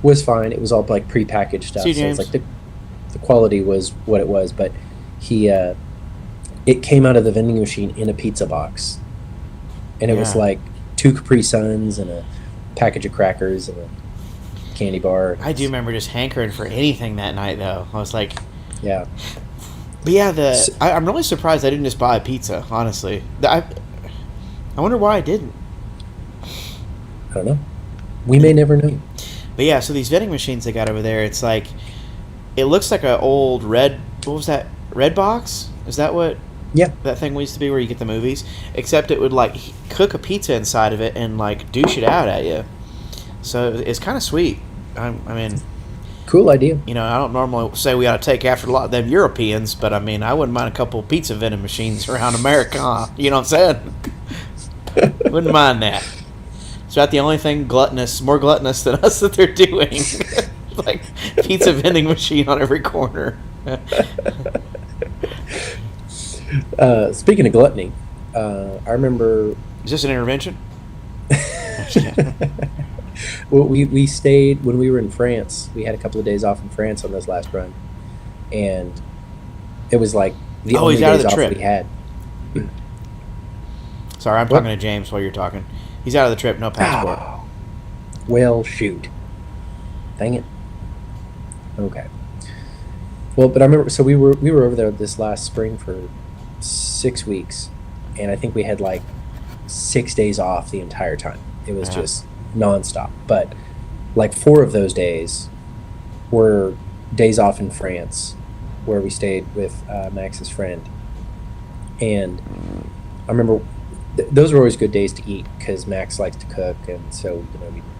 was fine. It was all like prepackaged stuff. See, so it's like the quality was what it was, but it came out of the vending machine in a pizza box, and it was like 2 Capri Suns and a package of crackers and a candy bar. I do remember just hankering for anything that night, though. I was like, yeah. But yeah, I'm really surprised I didn't just buy a pizza. Honestly, I wonder why I didn't. I don't know. We may never know. But yeah, so these vending machines they got over there, it's like, it looks like an old red. What was that? Red Box? Is that what? Yeah. That thing we used to be where you get the movies, except it would like cook a pizza inside of it and like douche it out at you. So it's kind of sweet. I mean, cool idea. I don't normally say we ought to take after a lot of them Europeans, but I mean, I wouldn't mind a couple of pizza vending machines around America. You know what I'm saying? Wouldn't mind that. Is that the only thing more gluttonous than us that they're doing? Like pizza vending machine on every corner. Speaking of gluttony, I remember. Is this an intervention? Well, we stayed when we were in France. We had a couple of days off in France on this last run, and it was like the only days off we had. Sorry, I'm talking to James while you're talking. He's out of the trip, no passport. Oh, well, shoot. Dang it. Okay. Well, but I remember. So we were over there this last spring for 6 weeks, and I think we had like 6 days off the entire time. It was Yeah. just nonstop. But like 4 of those days were days off in France, where we stayed with Max's friend, and I remember those were always good days to eat because Max likes to cook, and so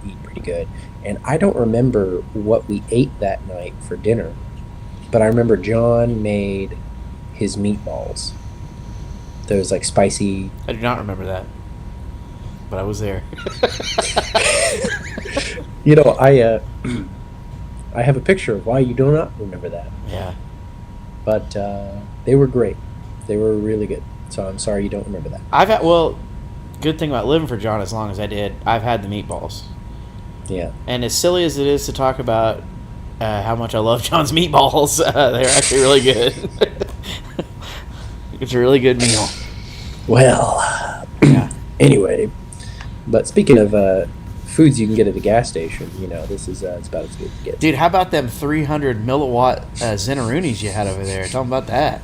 we eat pretty good. And I don't remember what we ate that night for dinner, but I remember John made his meatballs. Those like spicy. I do not remember that, but I was there. I have a picture of why you do not remember that, Yeah. but they were great. They were really good. So I'm sorry you don't remember that. I've had, well, good thing about living for John as long as I did, I've had the meatballs. Yeah. And as silly as it is to talk about how much I love John's meatballs, they're actually really good. It's a really good meal. Well, Yeah. anyway, but speaking of foods you can get at a gas station, this is it's about as good as it gets. Dude, how about them 300 milliwatt Zennarunis you had over there? Tell them about that.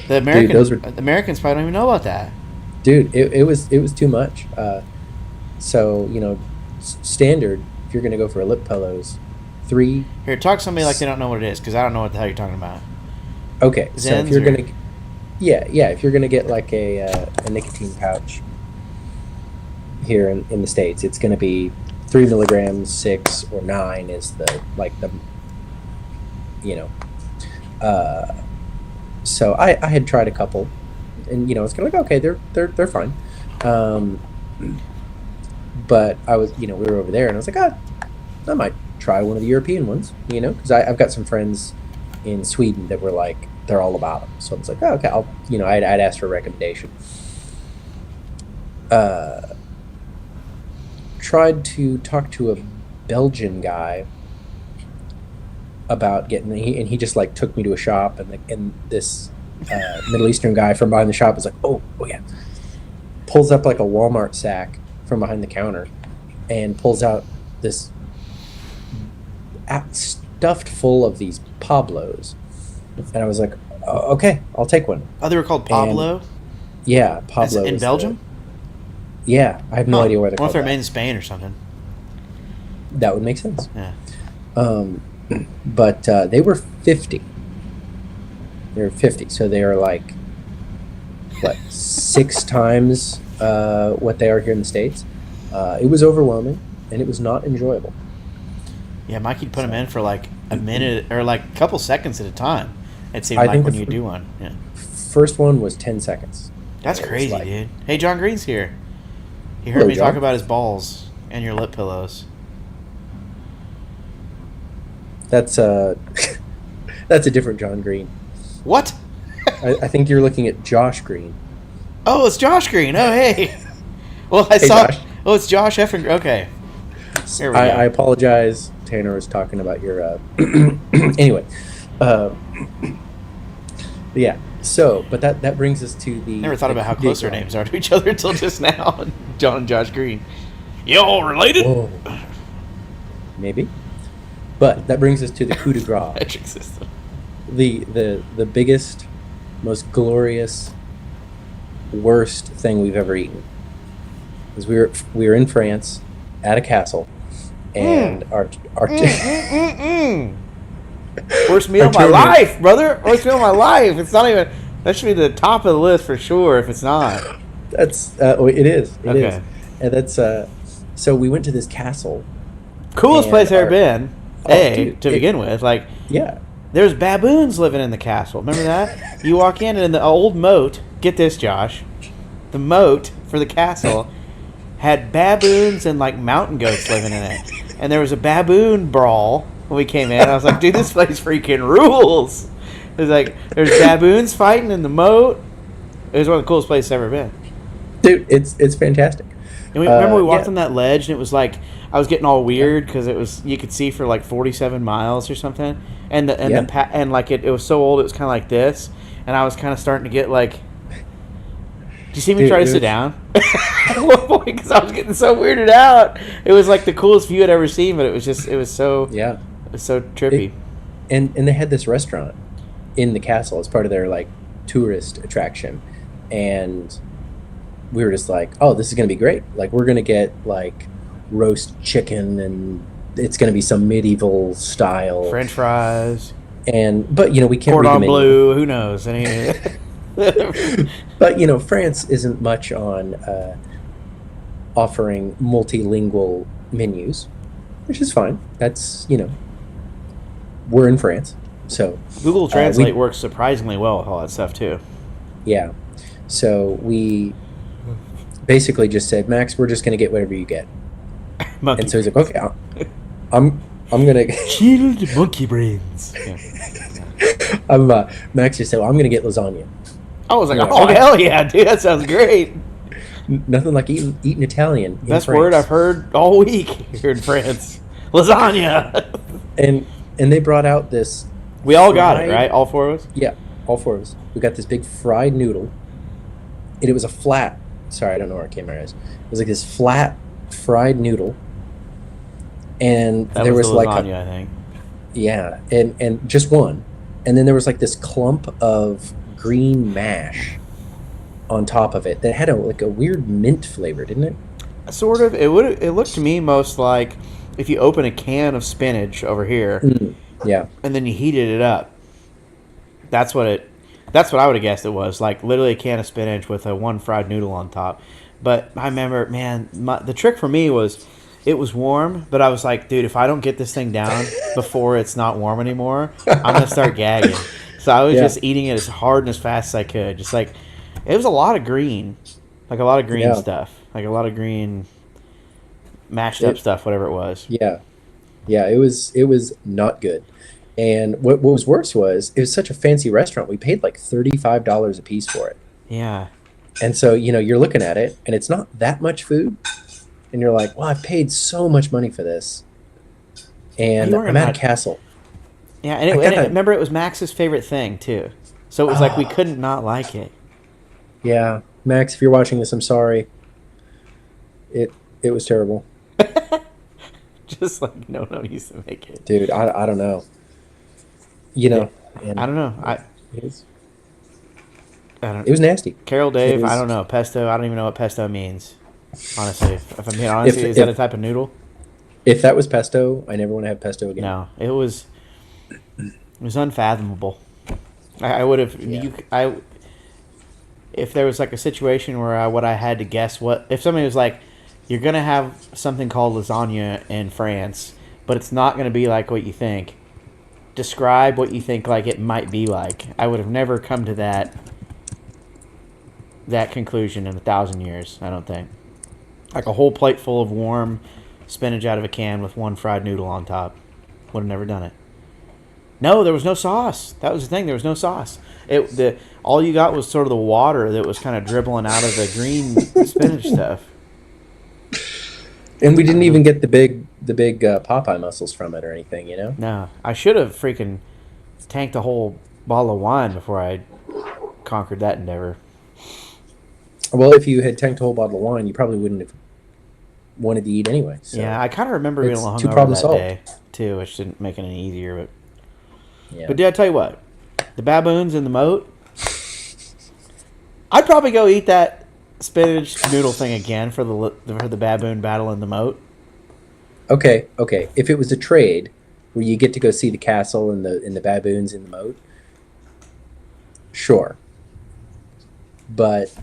The Americans probably don't even know about that. Dude, it was too much. So standard if you're gonna go for a lip pillows, 3. Here, talk to somebody like they don't know what it is, because I don't know what the hell you're talking about. Okay, so if Zens you're or- gonna, if you're gonna get like a nicotine pouch here in the States, it's gonna be 3 milligrams, 6 or 9 is the you know. So I had tried a couple, and it's kind of like, okay, they're fine. But I was, we were over there, and I was like, I might try one of the European ones, because I've got some friends in Sweden that were like, they're all about them. So I was like, oh, okay, I'd asked for a recommendation. Tried to talk to a Belgian guy about getting, and he just like took me to a shop, and this Middle Eastern guy from behind the shop was like, oh yeah, pulls up like a Walmart sack from behind the counter, and pulls out this stuffed full of these Pablos, and I was like, oh, okay, I'll take one. Oh, they were called Pablo? Yeah, Pablo In was Belgium? yeah, I have no idea where they're I wonder called. if they're made in Spain or something. That would make sense. Yeah. But they were 50. They were 50, so they are like, what, 6 times what they are here in the States. It was overwhelming, and it was not enjoyable. Yeah, Mikey'd put them in for like a minute or like a couple seconds at a time. It seemed I like think when the you fir- do one. Yeah. First one was 10 seconds. That's It was crazy, like- dude. Hey, John Green's here. He heard Hello, me talk John. about his balls and your lip pillows. That's that's a different John Green. What? I think you're looking at Josh Green. Oh, it's Josh Green. Oh, hey. Well, I Hey, saw. Josh. Oh, it's Josh Effing. Okay. Here we go. I apologize. Tanner was talking about your. Anyway, yeah. So, but that brings us to the. Never thought about how the close our coup de names are to each other until just now. John and Josh Green. You all related? grace. Whoa. Maybe, but that brings us to the coup de grace, Metric system. the biggest, most glorious, worst thing we've ever eaten. Because we were in France, at a castle, and our Worst meal of my Our tournament- life, brother. Worst meal of my life. It's not even. That should be the top of the list for sure. If it's not, that's it is Okay. and that's so we went to this castle. coolest And place I've ever our- been. Oh, dude, To begin with, like Yeah, there's baboons living in the castle. Remember that? You walk in and the old moat. Get this, Josh. The moat for the castle had baboons and like mountain goats living in it. And there was a baboon brawl when we came in. I was like, dude, this place freaking rules. It was like there's baboons fighting in the moat. It was one of the coolest places I've ever been. dude, it's fantastic. And remember we walked yeah. on that ledge and it was like I was getting all weird because it was you could see for like 47 miles or something, and and like it was so old it was kind of like this, and I was kind of starting to get like. Do you see me Dude, try to it sit was- down? At one point, because I was getting so weirded out. It was like the coolest view I'd ever seen, but it was so Yeah, trippy. and they had this restaurant in the castle as part of their like tourist attraction, and we were just like, oh, this is gonna be great. Like we're gonna get like roast chicken, and it's gonna be some medieval style. French fries, And but we can't read the cordon menu. bleu. Who knows? But France isn't much on offering multilingual menus, which is fine. That's we're in France, so Google we Translate works surprisingly well with all that stuff too. yeah. So we basically just said, Max, we're just gonna get whatever you get. Monkey And so he's like, okay, I'm gonna chilled monkey brains. Yeah. Max just said, well, I'm gonna get lasagna. I was like, Yeah, oh okay. hell yeah, dude, that sounds great. Nothing like eating Italian. In Best France. word I've heard all week here in France. Lasagna. And they brought out this. We all got it, fried- right? All four of us? Yeah, all four of us. We got this big fried noodle, and it was a flat. Sorry, I don't know where our camera is. It was like this flat fried noodle, and That there was the like lasagna, I think. yeah, and just one, and then there was like this clump of green mash on top of it that had like a weird mint flavor, didn't it? Sort of. It looked to me most like if you open a can of spinach over here Yeah, and then you heated it up. That's what I would have guessed it was. Like literally a can of spinach with a one fried noodle on top. But I remember, man, the trick for me was it was warm, but I was like, dude, if I don't get this thing down before it's not warm anymore, I'm gonna start gagging. So I was Yeah. just eating it as hard and as fast as I could. Just like it was a lot of green, like a lot of green Yeah. stuff, like a lot of green mashed up stuff, whatever it was. yeah, yeah. It was not good. And what was worse was it was such a fancy restaurant. We paid like $35 a piece for it. Yeah. And so, you're looking at it and it's not that much food. And you're like, well, I paid so much money for this. And You weren't I'm at a mad. castle. Yeah, and, I gotta- remember it was Max's favorite thing too. So it was like we couldn't not like it. Yeah. Max, if you're watching this, I'm sorry. It was terrible. Just like no used to make it. Dude, I don't know. And I don't know. it was, I don't. it was nasty. Carol Dave. it was- I don't know. Pesto. I don't even know what pesto means. Honestly, if I'm being honest, is that a type of noodle? If that was pesto, I never want to have pesto again. No, it was unfathomable. I would have if there was like a situation where I had to guess what if somebody was like, you're gonna have something called lasagna in France, but it's not gonna be like what you think. Describe what you think like it might be like. I would have never come to that conclusion in 1,000 years. I don't think. Like a whole plate full of warm spinach out of a can with one fried noodle on top. Would have never done it. No, there was no sauce. That was the thing. There was no sauce. All you got was sort of the water that was kind of dribbling out of the green spinach stuff. And we didn't even get the big Popeye mussels from it or anything, No, I should have freaking tanked a whole bottle of wine before I conquered that endeavor. Well, if you had tanked a whole bottle of wine, you probably wouldn't have wanted to eat anyway. So. Yeah, I kind of remember being a it's little two hungover problems that solved. day too, which didn't make it any easier. But Yeah. But did I tell you what? The baboons in the moat. I'd probably go eat that spinach noodle thing again for the baboon battle in the moat. Okay. If it was a trade where you get to go see the castle and the baboons in the moat, sure. But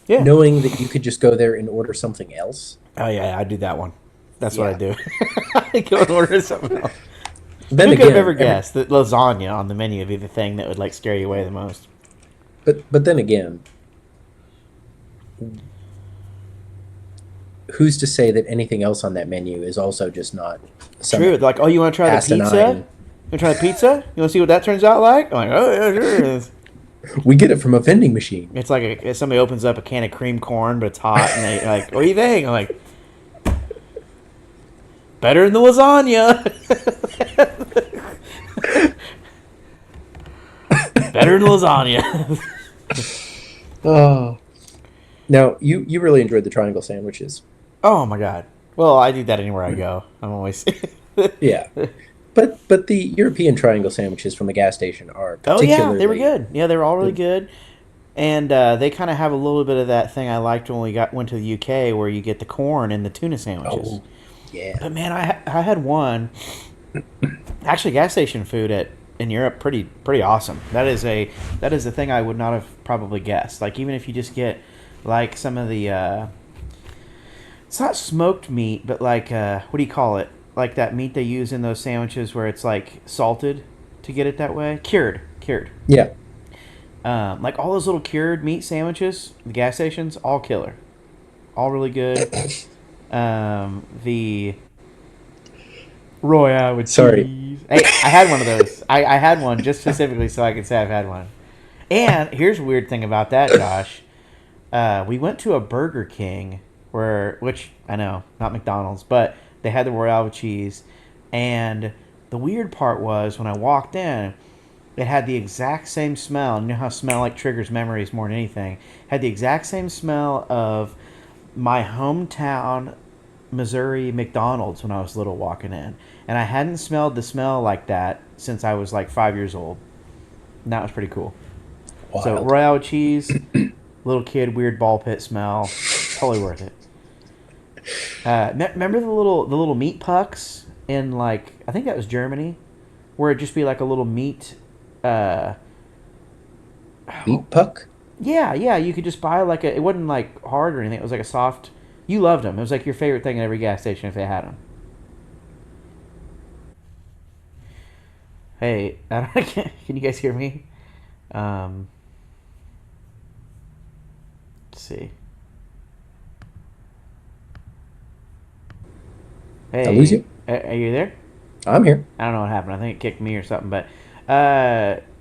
Yeah. knowing that you could just go there and order something else. Oh yeah, I'd do that one. That's Yeah. what I do. I go and order something else. Then Who could have again, ever guessed that lasagna on the menu would be the thing that would like scare you away the most? But then again, who's to say that anything else on that menu is also just not some True. They're like, oh, you want to try the pizza? asinine- You want to try the pizza? You want to see what that turns out like? I'm like, oh yeah, sure it is. We get it from a vending machine. It's like if somebody opens up a can of cream corn, but it's hot, and they like, what do you think? I'm like, better than the lasagna. Better than lasagna. Oh. Now, you really enjoyed the triangle sandwiches. Oh my god. Well, I do that anywhere I go. I'm always. Yeah. but the European triangle sandwiches from a gas station are Oh yeah, they were particularly good. Yeah, they were all really good. And they kind of have a little bit of that thing I liked when we went to the UK, where you get the corn and the tuna sandwiches. oh yeah. But man, I had one actually gas station food at in Europe pretty awesome. That is a thing I would not have probably guessed. Like even if you just get like some of the it's not smoked meat, but like what do you call it? Like that meat they use in those sandwiches where it's like salted to get it that way, cured. Yeah. Like all those little cured meat sandwiches, the gas stations, all killer, all really good. The Royale with Sorry. cheese. Hey, I had one of those. I had one just specifically so I could say I've had one. And here's a weird thing about that, Josh. We went to a Burger King which I know, not McDonald's, but they had the Royale with cheese. And the weird part was when I walked in, it had the exact same smell. You know how smell like triggers memories more than anything. It had the exact same smell of my hometown Missouri McDonald's when I was little walking in. And I hadn't smelled the smell like that since I was like 5 years old. And that was pretty cool. Wild. So Royale with cheese, little kid, weird ball pit smell, totally worth it. Remember the little meat pucks in like I think that was Germany, where it'd just be like a little meat. Meat puck? Yeah, you could just buy like it wasn't like hard or anything. It was like a soft. You loved them. It was like your favorite thing at every gas station if they had them. Hey, can you guys hear me? Let's see. Hey, I lose you? Are you there? I'm here. I don't know what happened. I think it kicked me or something. But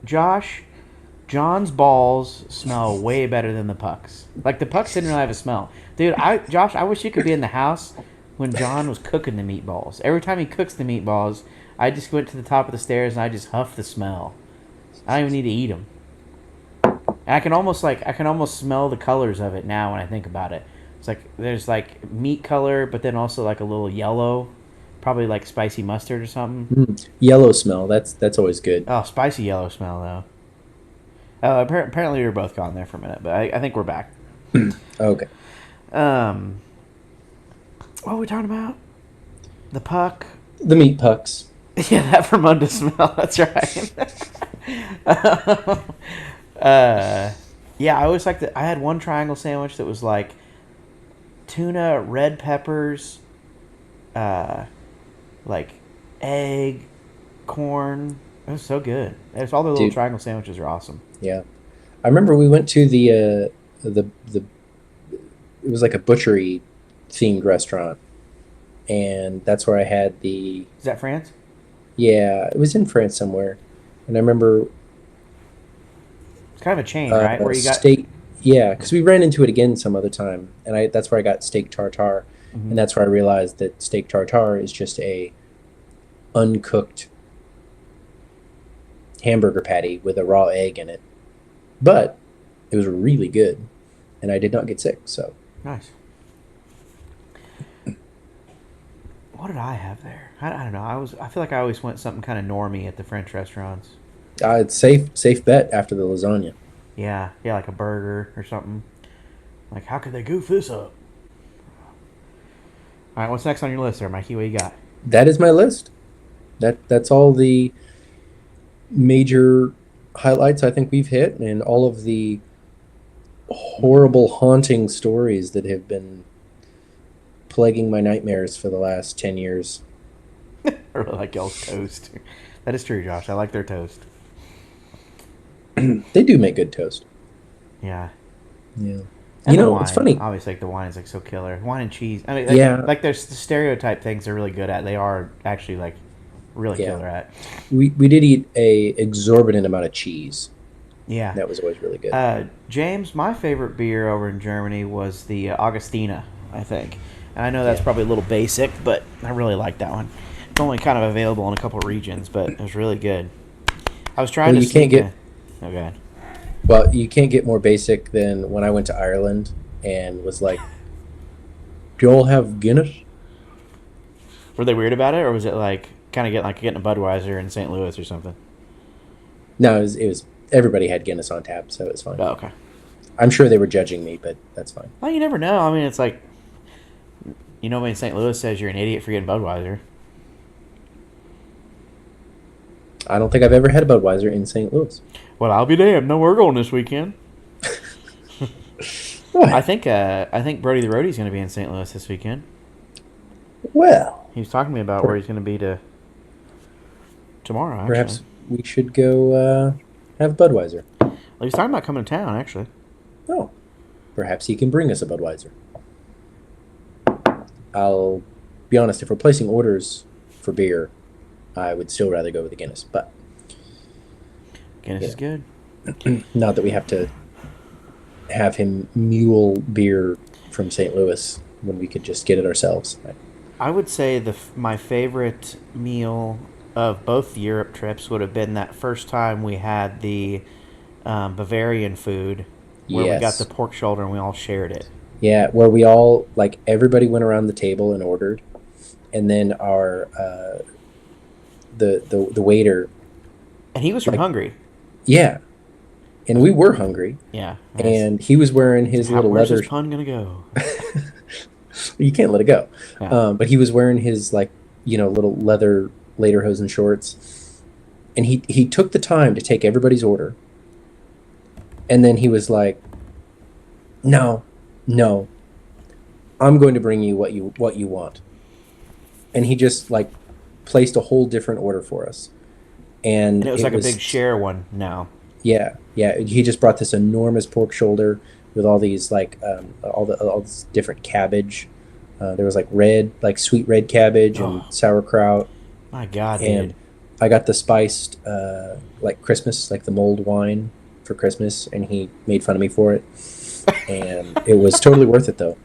John's balls smell way better than the pucks. Like the pucks didn't really have a smell, dude. Josh, I wish you could be in the house when John was cooking the meatballs. Every time he cooks the meatballs, I just went to the top of the stairs and I just huff the smell. I don't even need to eat them. And I can almost smell the colors of it now when I think about it. It's like there's like meat color, but then also like a little yellow, probably like spicy mustard or something. Yellow smell. That's always good. Oh, spicy yellow smell though. Apparently we were both gone there for a minute, but I think we're back. Okay. What were we talking about? The puck. The meat pucks. Yeah, that Vermunda smell. That's right. Yeah, I always liked it. I had one triangle sandwich that was like tuna, red peppers, like egg, corn. It was so good. It's all the little Dude. triangle sandwiches are awesome. Yeah. I remember we went to the it was like a butchery themed restaurant, and that's where I had the Is that France? yeah, it was in France somewhere. And I remember It's kind of a chain, right? Where you got steak. Yeah, because we ran into it again some other time, and that's where I got steak tartare, Mhm. and that's where I realized that steak tartare is just a uncooked hamburger patty with a raw egg in it, but it was really good, and I did not get sick. So nice. What did I have there? I don't know. I feel like I always went something kind of normie at the French restaurants. it's safe bet after the lasagna. Yeah, like a burger or something. Like, how could they goof this up? All right, what's next on your list there, Mikey? What you got? That is my list. That's all the major highlights I think we've hit, and all of the horrible, haunting stories that have been plaguing my nightmares for the last 10 years. I really like y'all's toast. That is true, Josh. I like their toast. They do make good toast. Yeah. Yeah. And You the know, wine. it's funny. Obviously, like the wine is like so killer. Wine and cheese. I mean, like, Yeah. like there's the stereotype things they're really good at. They are actually like really Yeah. killer at. We did eat a exorbitant amount of cheese. Yeah. That was always really good. James, my favorite beer over in Germany was the Augustina, I think. And I know that's Yeah. probably a little basic, but I really like that one. It's only kind of available in a couple of regions, but it was really good. I was trying Well, to you can't sneak get- Okay. Well, you can't get more basic than when I went to Ireland and was like, "Do you all have Guinness?" Were they weird about it, or was it like kind of getting a Budweiser in St. Louis or something. No, it was everybody had Guinness on tap, so it was fine. Oh, okay. I'm sure they were judging me, but that's fine. Well, you never know. I mean, it's like, when St. Louis says you're an idiot for getting Budweiser. I don't think I've ever had a Budweiser in St. Louis. Well, I'll be damned. No, we're going this weekend. What? I think Brody the Roadie's going to be in St. Louis this weekend. Well, He was talking to me about where he's going to be tomorrow. Actually. perhaps we should go have a Budweiser. Well, he was talking about coming to town. Actually, Oh, perhaps he can bring us a Budweiser. I'll be honest, if we're placing orders for beer, I would still rather go with the Guinness. But Guinness is good. not that we have to have him mule beer from St. Louis when we could just get it ourselves. I would say my favorite meal of both Europe trips would have been that first time we had the Bavarian food, where we got Yes. the pork shoulder and we all shared it. Yeah, where we all, like, everybody went around the table and ordered, and then our the waiter, And he was from Hungary. yeah, and we were hungry, Yeah. and he was wearing his little Where's leather. this pun gonna go? You can't let it go. Yeah. But he was wearing his, like, little leather lederhosen shorts, and he took the time to take everybody's order, and then he was like, "No, I'm going to bring you what you want," and he just, like, placed a whole different order for us, and And it was like a big share one now. Yeah. He just brought this enormous pork shoulder with all these, like, all this different cabbage. There was, like, sweet red cabbage and sauerkraut. My God, And dude. I got the spiced, like, Christmas, like the mulled wine for Christmas, and he made fun of me for it. And it was totally worth it, though.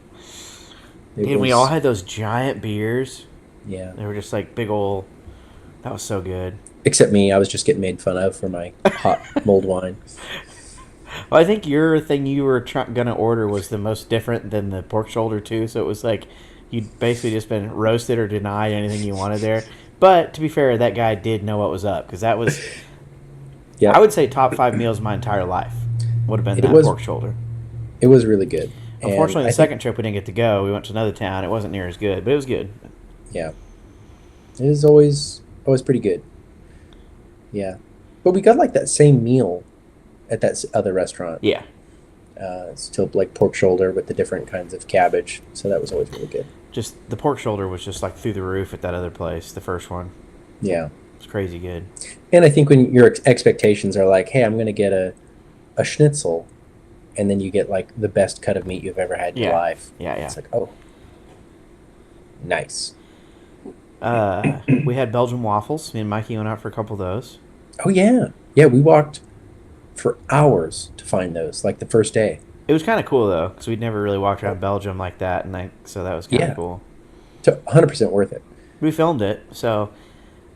Dude, we all had those giant beers. Yeah. They were just like big old. That was so good. Except me, I was just getting made fun of for my hot mulled wine. Well, I think your thing you were gonna order was the most different than the pork shoulder too. So it was like you'd basically just been roasted or denied anything you wanted there. But to be fair, that guy did know what was up because that was, Yeah. I would say, top 5 meals of my entire life would have been that was- pork shoulder. It was really good. And Unfortunately, I the think- second trip we didn't get to go. We went to another town. It wasn't near as good, but it was good. Yeah. It is always pretty good. Yeah. But we got, like, that same meal at that other restaurant. Yeah. Still, like, pork shoulder with the different kinds of cabbage. So that was always really good. Just the pork shoulder was just like through the roof at that other place, the first one. Yeah. It's crazy good. And I think when your expectations are like, hey, I'm going to get a schnitzel, and then you get, like, the best cut of meat you've ever had in your Yeah. life. Yeah. It's like, oh, nice. We had Belgian waffles. Me and Mikey went out for a couple of those. Oh, yeah. Yeah, we walked for hours to find those, like, the first day. It was kind of cool though, because we'd never really walked around Belgium like that, and so that was kind of Yeah. cool. 100% worth it. We filmed it, so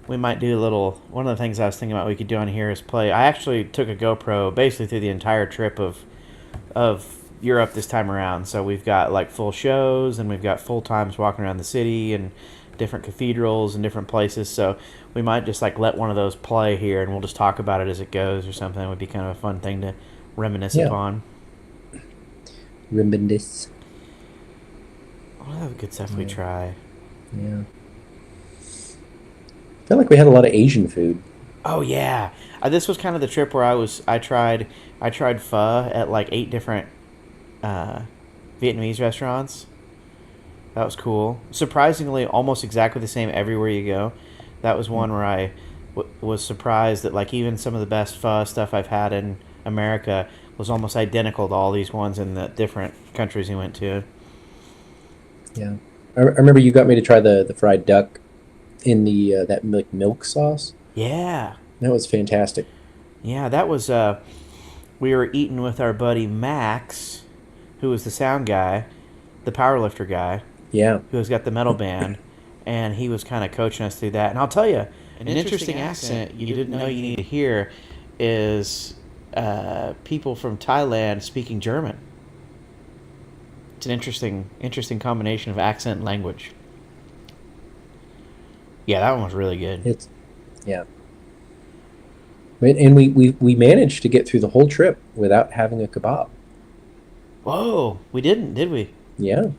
we might do a little. One of the things I was thinking about we could do on here is play. I actually took a GoPro basically through the entire trip of Europe this time around. So we've got like full shows, and we've got full times walking around the city and different cathedrals and different places. So we might just like let one of those play here, and we'll just talk about it as it goes or something. It would be kind of a fun thing to reminisce Yeah. upon. Rimbindis. What other good stuff we try? Yeah. I feel like we had a lot of Asian food. Oh yeah, this was kind of the trip where I tried pho at like 8 different Vietnamese restaurants. That was cool. Surprisingly, almost exactly the same everywhere you go. That was one where I was surprised that like even some of the best pho stuff I've had in America was almost identical to all these ones in the different countries we went to. Yeah. I remember you got me to try the fried duck in the that like milk sauce. Yeah. That was fantastic. Yeah, that was, we were eating with our buddy Max, who was the sound guy, the powerlifter guy, Yeah. who has got the metal band, and he was kind of coaching us through that. And I'll tell you, an interesting accent you didn't know you need to hear is people from Thailand speaking German. It's an interesting combination of accent and language. Yeah, that one was really good. It's yeah. And we managed to get through the whole trip without having a kebab. Whoa, we didn't, did we? Yeah.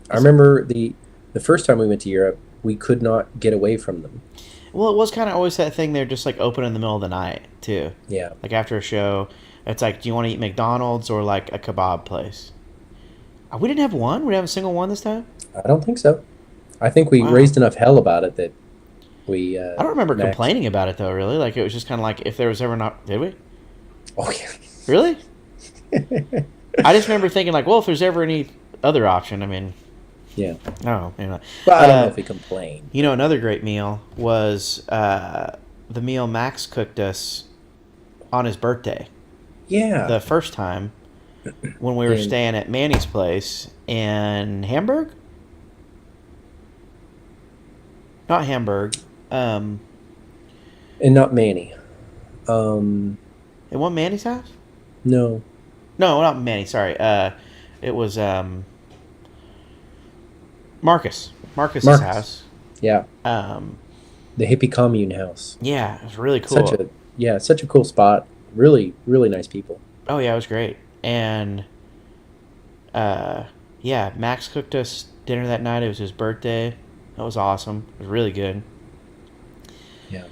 I Is it, remember the first time we went to Europe, we could not get away from them. well, it was kind of always that thing. They're just like open in the middle of the night too. Yeah. Like after a show, it's like, do you want to eat McDonald's or like a kebab place? We didn't have one. We didn't have a single one this time. I don't think so. I think we Wow. raised enough hell about it that we I don't remember maxed. complaining about it though. Really, like it was just kind of like if there was ever not. Did we? Oh Really? yeah. I just remember thinking like, well, if there's ever any other option, I mean, Yeah. no, you know. But I don't know if we complain. You know, another great meal was the meal Max cooked us on his birthday. Yeah. The first time when we were And staying at Manny's place in Hamburg, not Hamburg, um, and not Manny. Um it wasn't Manny's house. no. No, not Manny. Sorry, it was Marcus. Marcus's Marcus. house. Yeah. Um, The hippie commune house. yeah, it was really Such cool. a yeah, such a cool spot. Really, really nice people. Oh yeah, it was great. And yeah, Max cooked us dinner that night. It was his birthday. That was awesome. It was really good. Yeah.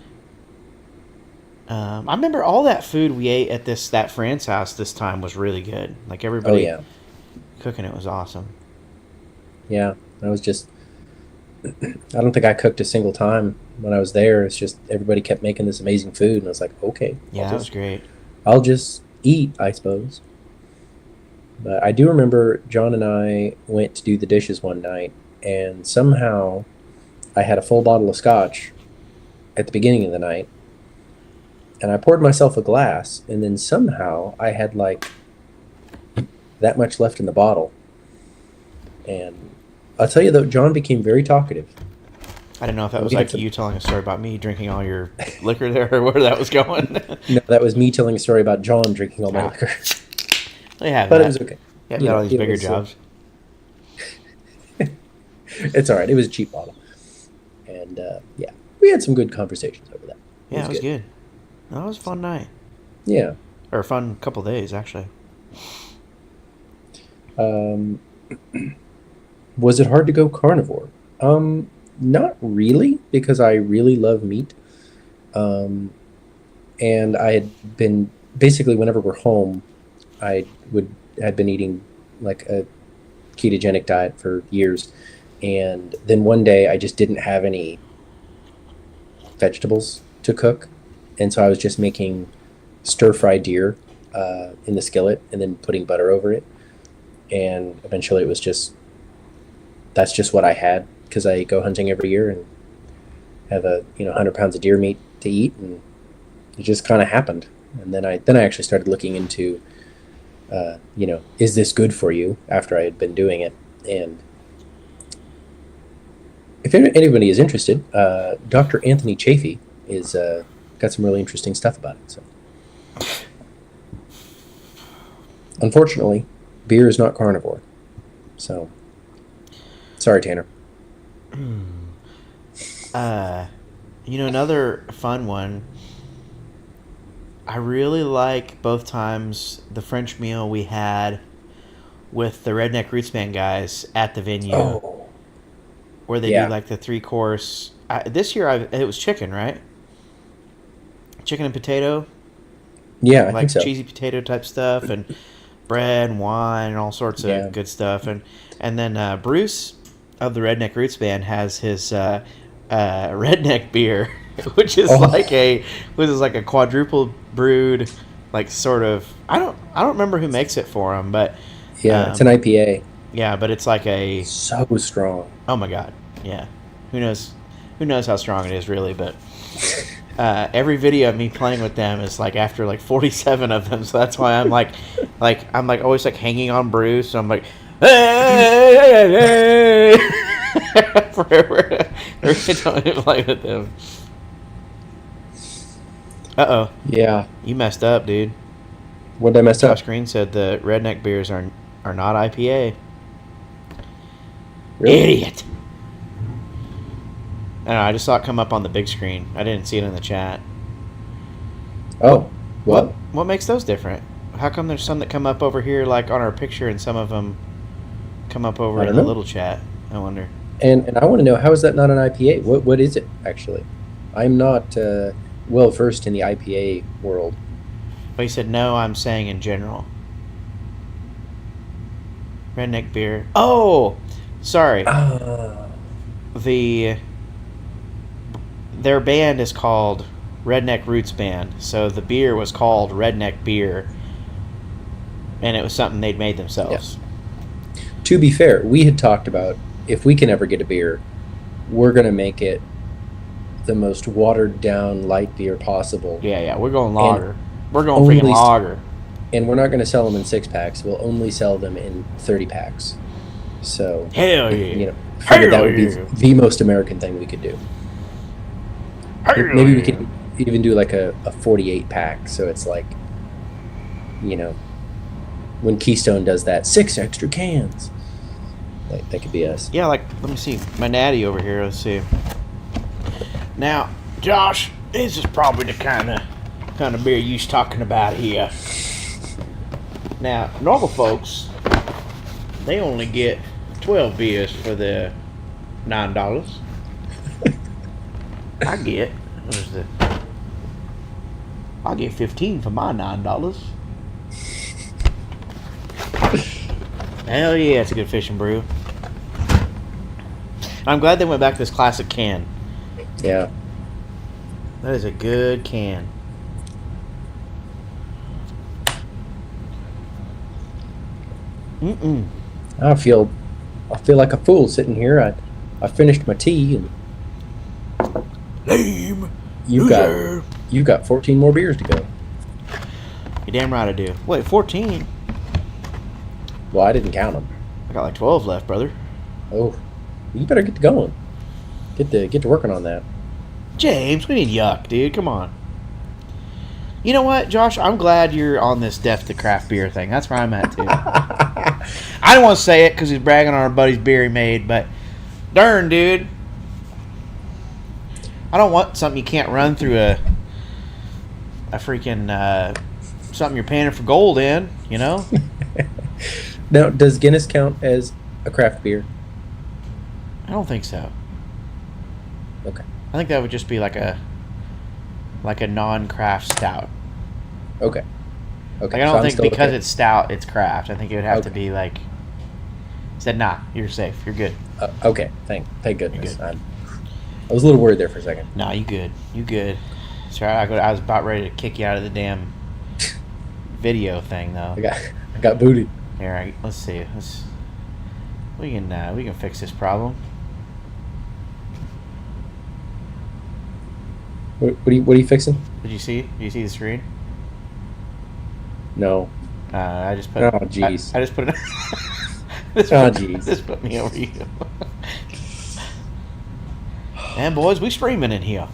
I remember all that food we ate at that friend's house this time was really good. Like Oh everybody yeah. cooking it was awesome. Yeah. I was just I don't think I cooked a single time when I was there. It's just everybody kept making this amazing food and I was like, okay, Yeah, that was great. I'll just eat, I suppose. But I do remember John and I went to do the dishes one night and somehow I had a full bottle of scotch at the beginning of the night and I poured myself a glass and then somehow I had like that much left in the bottle. And I'll tell you though, John became very talkative. I didn't know if that was We had like some. you telling a story about me drinking all your liquor there or where that was going. No, that was me telling a story about John drinking all my Ah, liquor. they have But it that. was okay. You have You got know, all these it bigger was jobs. it's all right. It was a cheap bottle, and yeah, we had some good conversations over that. Yeah, it was good. That was a fun night. Yeah. Or a fun couple days, actually. Um, was it hard to go carnivore? Not really, because I really love meat. Um, and I had been basically whenever we're home, I would had been eating like a ketogenic diet for years, and then one day I just didn't have any vegetables to cook, and so I was just making stir fry deer in the skillet and then putting butter over it, and eventually it was just that's just what I had because I go hunting every year and have 100 pounds of deer meat to eat, and it just kind of happened. And then I actually started looking into is this good for you after I had been doing it. And if anybody is interested, Dr. Anthony Chafee is got some really interesting stuff about it. So unfortunately, beer is not carnivore. So sorry, Tanner. Another fun one. I really like both times the French meal we had with the Redneck Roots Band guys at the venue, Oh, where they do yeah. like the 3 course. This year it was chicken, right? Chicken and potato, Yeah, I think like so. cheesy potato type stuff, and bread and wine and all sorts Yeah. of good stuff. And then Bruce of the Redneck Roots Band has his redneck beer, which is Oh, like a quadruple brewed, like sort of. I don't remember who makes it for him, but yeah, it's an IPA. yeah, but it's like a. So strong. Oh my god, yeah. Who knows? Who knows how strong it is really? But every video of me playing with them is like after like 47 of them, so that's why I'm I'm like always like hanging on Bruce. So I'm like, hey, forever. Every time I play with them. Uh-oh, Yeah. you messed up, dude. What did I mess up? Josh Green said the redneck beers are not IPA. Really? Idiot. know, I just saw it come up on the big screen. I didn't see it in the chat. Oh, what? What makes those different? How come there's some that come up over here, like on our picture, and some of them come up over I in don't the know. little chat? I wonder. And I want to know, how is that not an IPA? What is it actually? I'm not well versed in the IPA world. But he said, no, I'm saying in general. Redneck beer. Oh! Sorry. Their band is called Redneck Roots Band. So the beer was called Redneck Beer. And it was something they'd made themselves. Yeah. To be fair, we had talked about, if we can ever get a beer, we're going to make it the most watered down light beer possible. Yeah. We're going lager. We're going freaking lager. And we're not going to sell them in 6-packs. We'll only sell them in 30-packs. So, hell yeah. You know, figured that would be the most American thing we could do. Maybe we could even do like a 48-pack. So it's like, you know, when Keystone does that, 6 extra cans. That could be us. Yeah, like, let me see. My natty over here, let's see. Now, Josh, this is probably the kind of beer you're talking about here. Now, normal folks, they only get 12 beers for their $9. I get 15 for my $9. Hell yeah, it's a good fishing brew. I'm glad they went back to this classic can. Yeah. That is a good can. I feel like a fool sitting here. I finished my tea and Lame. you've got 14 more beers to go. You're damn right I do. Wait, 14? Well, I didn't count them. I got like 12 left, brother. Oh, you better get to going. Get to working on that. James, we need yuck, dude. Come on. You know what, Josh? I'm glad you're on this Death to Craft Beer thing. That's where I'm at, too. I don't want to say it because he's bragging on our buddy's beer he made, but darn, dude. I don't want something you can't run through a freaking something you're paying for gold in, you know? Now, does Guinness count as a craft beer? I don't think so. Okay. I think that would just be like a non-craft stout. Okay. Like, I don't think because it's stout, it's craft. I think it would have to be like. Said, nah, you're safe. You're good. Okay. Thank goodness. Good. I was a little worried there for a second. Nah, you good. You good. Sorry, I was about ready to kick you out of the damn video thing, though. I got booted. Here, let's see. We can fix this problem. What are you fixing? Did you see? Did you see the screen? No. I just put. Oh, jeez. I just put it. Jeez. This put me over you. And boys, we streaming in here.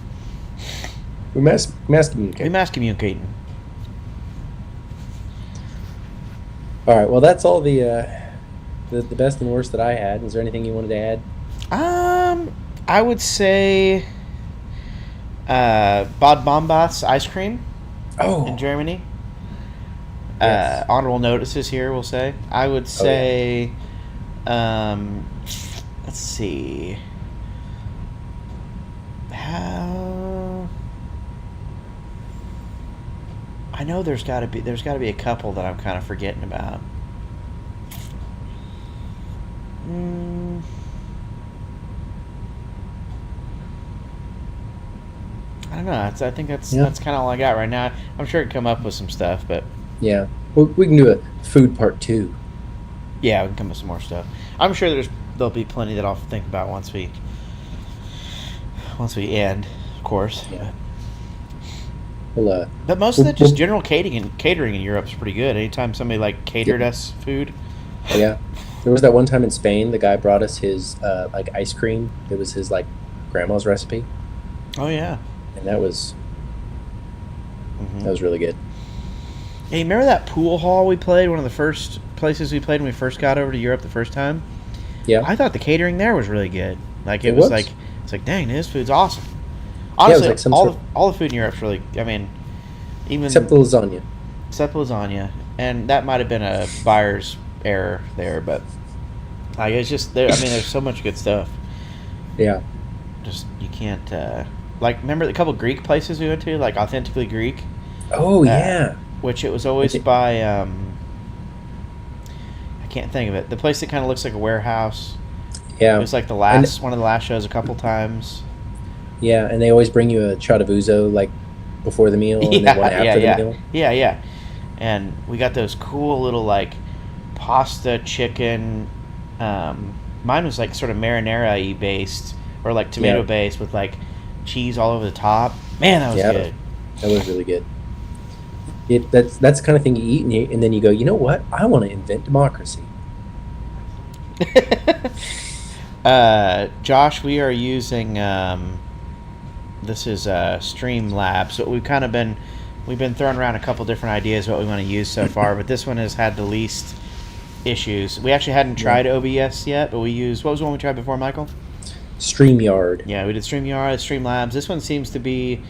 We mass communicate. We mass communicating. All right. Well, that's all the best and worst that I had. Is there anything you wanted to add? I would say Bad Bombas ice cream in Germany. Yes. Honorable notices here, we'll say. I would say, let's see. I know there's got to be a couple that I'm kind of forgetting about. I don't know. I think that's kind of all I got right now. I'm sure I can come up with some stuff, but yeah, we can do a food part 2. Yeah, we can come up with some more stuff. I'm sure there'll be plenty that I'll think about once we end, of course. Yeah. Well, but most of just general catering in Europe is pretty good. Anytime somebody like catered us food. Yeah, there was that one time in Spain. The guy brought us his like ice cream. It was his like grandma's recipe. Oh yeah. And that was really good. Hey, remember that pool hall we played? One of the first places we played when we first got over to Europe the first time. Yeah. I thought the catering there was really good. Like it was like It's like, dang, this food's awesome. Yeah, it was Honestly, like some all sort all the food in Europe's really. I mean, even except the lasagna. except lasagna, and that might have been a buyer's error there, but like it's just there. I mean, there's so much good stuff. Yeah. Just you can't like remember the couple Greek places we went to, like Authentically Greek, Oh yeah. which it was always Is it- by I can't think of it. The place that kind of looks like a warehouse. Yeah. It was like the And last one of the last shows a couple times. yeah, and they always bring you a shot of ouzo like before the meal, and then one after the meal. Yeah. And we got those cool little like pasta chicken. Mine was like sort of marinara-y based or like tomato Yeah. based with like cheese all over the top. Man, that was Yeah. good. That was really good. That's the kind of thing you eat, and then you go, you know what? I want to invent democracy. Josh, we are using this is Streamlabs. So we've been throwing around a couple different ideas what we want to use so far, but this one has had the least issues. We actually hadn't tried OBS yet, but we used what was the one we tried before, Michael? StreamYard. Yeah, we did StreamYard, Streamlabs. This one seems to be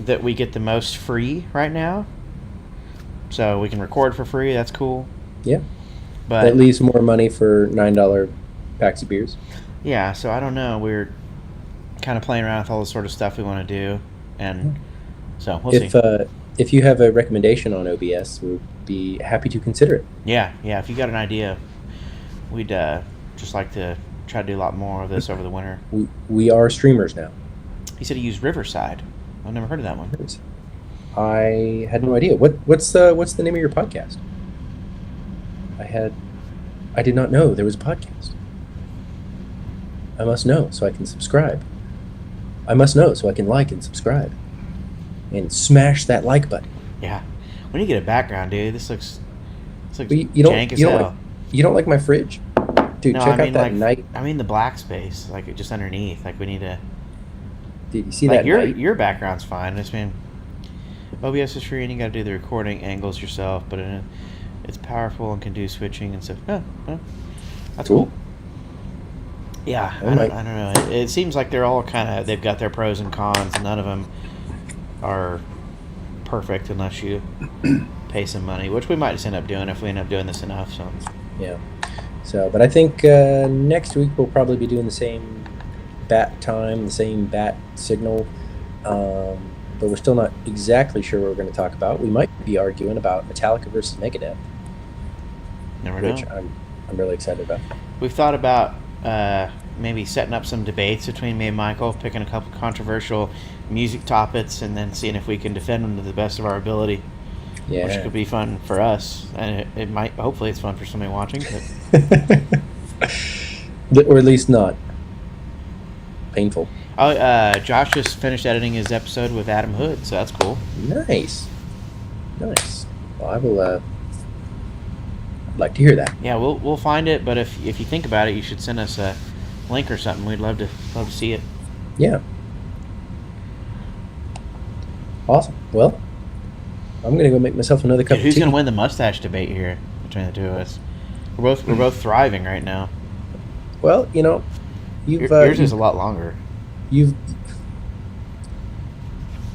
that we get the most free right now, so we can record for free. That's cool. Yeah. But That leaves more money for $9 packs of beers. yeah, so I don't know. We're kind of playing around with all the sort of stuff we want to do, and so we'll see. If you have a recommendation on OBS, we'd be happy to consider it. Yeah. If you got an idea, we'd just like to try to do a lot more of this over the winter. We are streamers now. He said he used Riverside. I've never heard of that one. I had no idea. What's the name of your podcast? I did not know there was a podcast. I must know so I can subscribe. I must know so I can like and subscribe. And smash that like button. Yeah. We need to get a background, dude. This looks But you don't jank as you don't hell. you don't like my fridge? Dude, No, check I out mean that like night. I mean the black space, like just underneath. Like we need to. Did you see Like that your night? your background's fine. I mean, OBS is free and you got to do the recording angles yourself, but it's powerful and can do switching and stuff. Yeah, well, that's cool. Yeah, I don't know. It seems like they're all they've got their pros and cons, and none of them are perfect unless you pay some money, which we might just end up doing if we end up doing this enough. So Yeah. So, but I think next week we'll probably be doing the same bat time, the same bat signal, but we're still not exactly sure what we're going to talk about. We might be arguing about Metallica versus Megadeth, never which know. I'm really excited about. We've thought about maybe setting up some debates between me and Michael, picking a couple controversial music topics, and then seeing if we can defend them to the best of our ability. Which Yeah. could be fun for us, and it might. Hopefully, it's fun for somebody watching. But Or at least not painful. Josh just finished editing his episode with Adam Hood, so that's cool. Nice. Well, I will. I'd like to hear that. Yeah, we'll find it. But if you think about it, you should send us a link or something. We'd love to see it. Yeah. Awesome. Well, I'm gonna go make myself another cup Dude, who's of tea. gonna win the mustache debate here between the two of us? We're both thriving right now. Well, you've Yours is a lot longer. you've.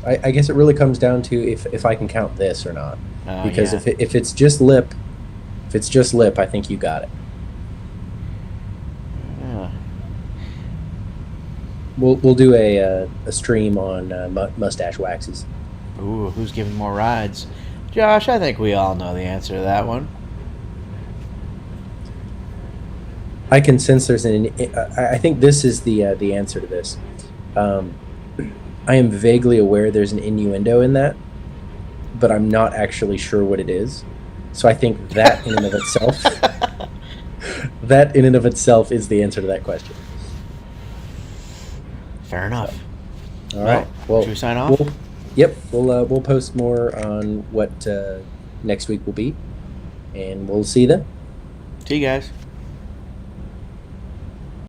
I guess it really comes down to if I can count this or not. Because yeah. if it's just lip, I think you got it. Yeah. We'll do a stream on mustache waxes. Ooh, who's giving more rides? Josh, I think we all know the answer to that one. I can sense there's I think this is the answer to this. I am vaguely aware there's an innuendo in that, but I'm not actually sure what it is. So I think that in and of itself, is the answer to that question. Fair enough. All right. Well, should we sign off? We'll post more on what next week will be, and we'll see you then. See you guys.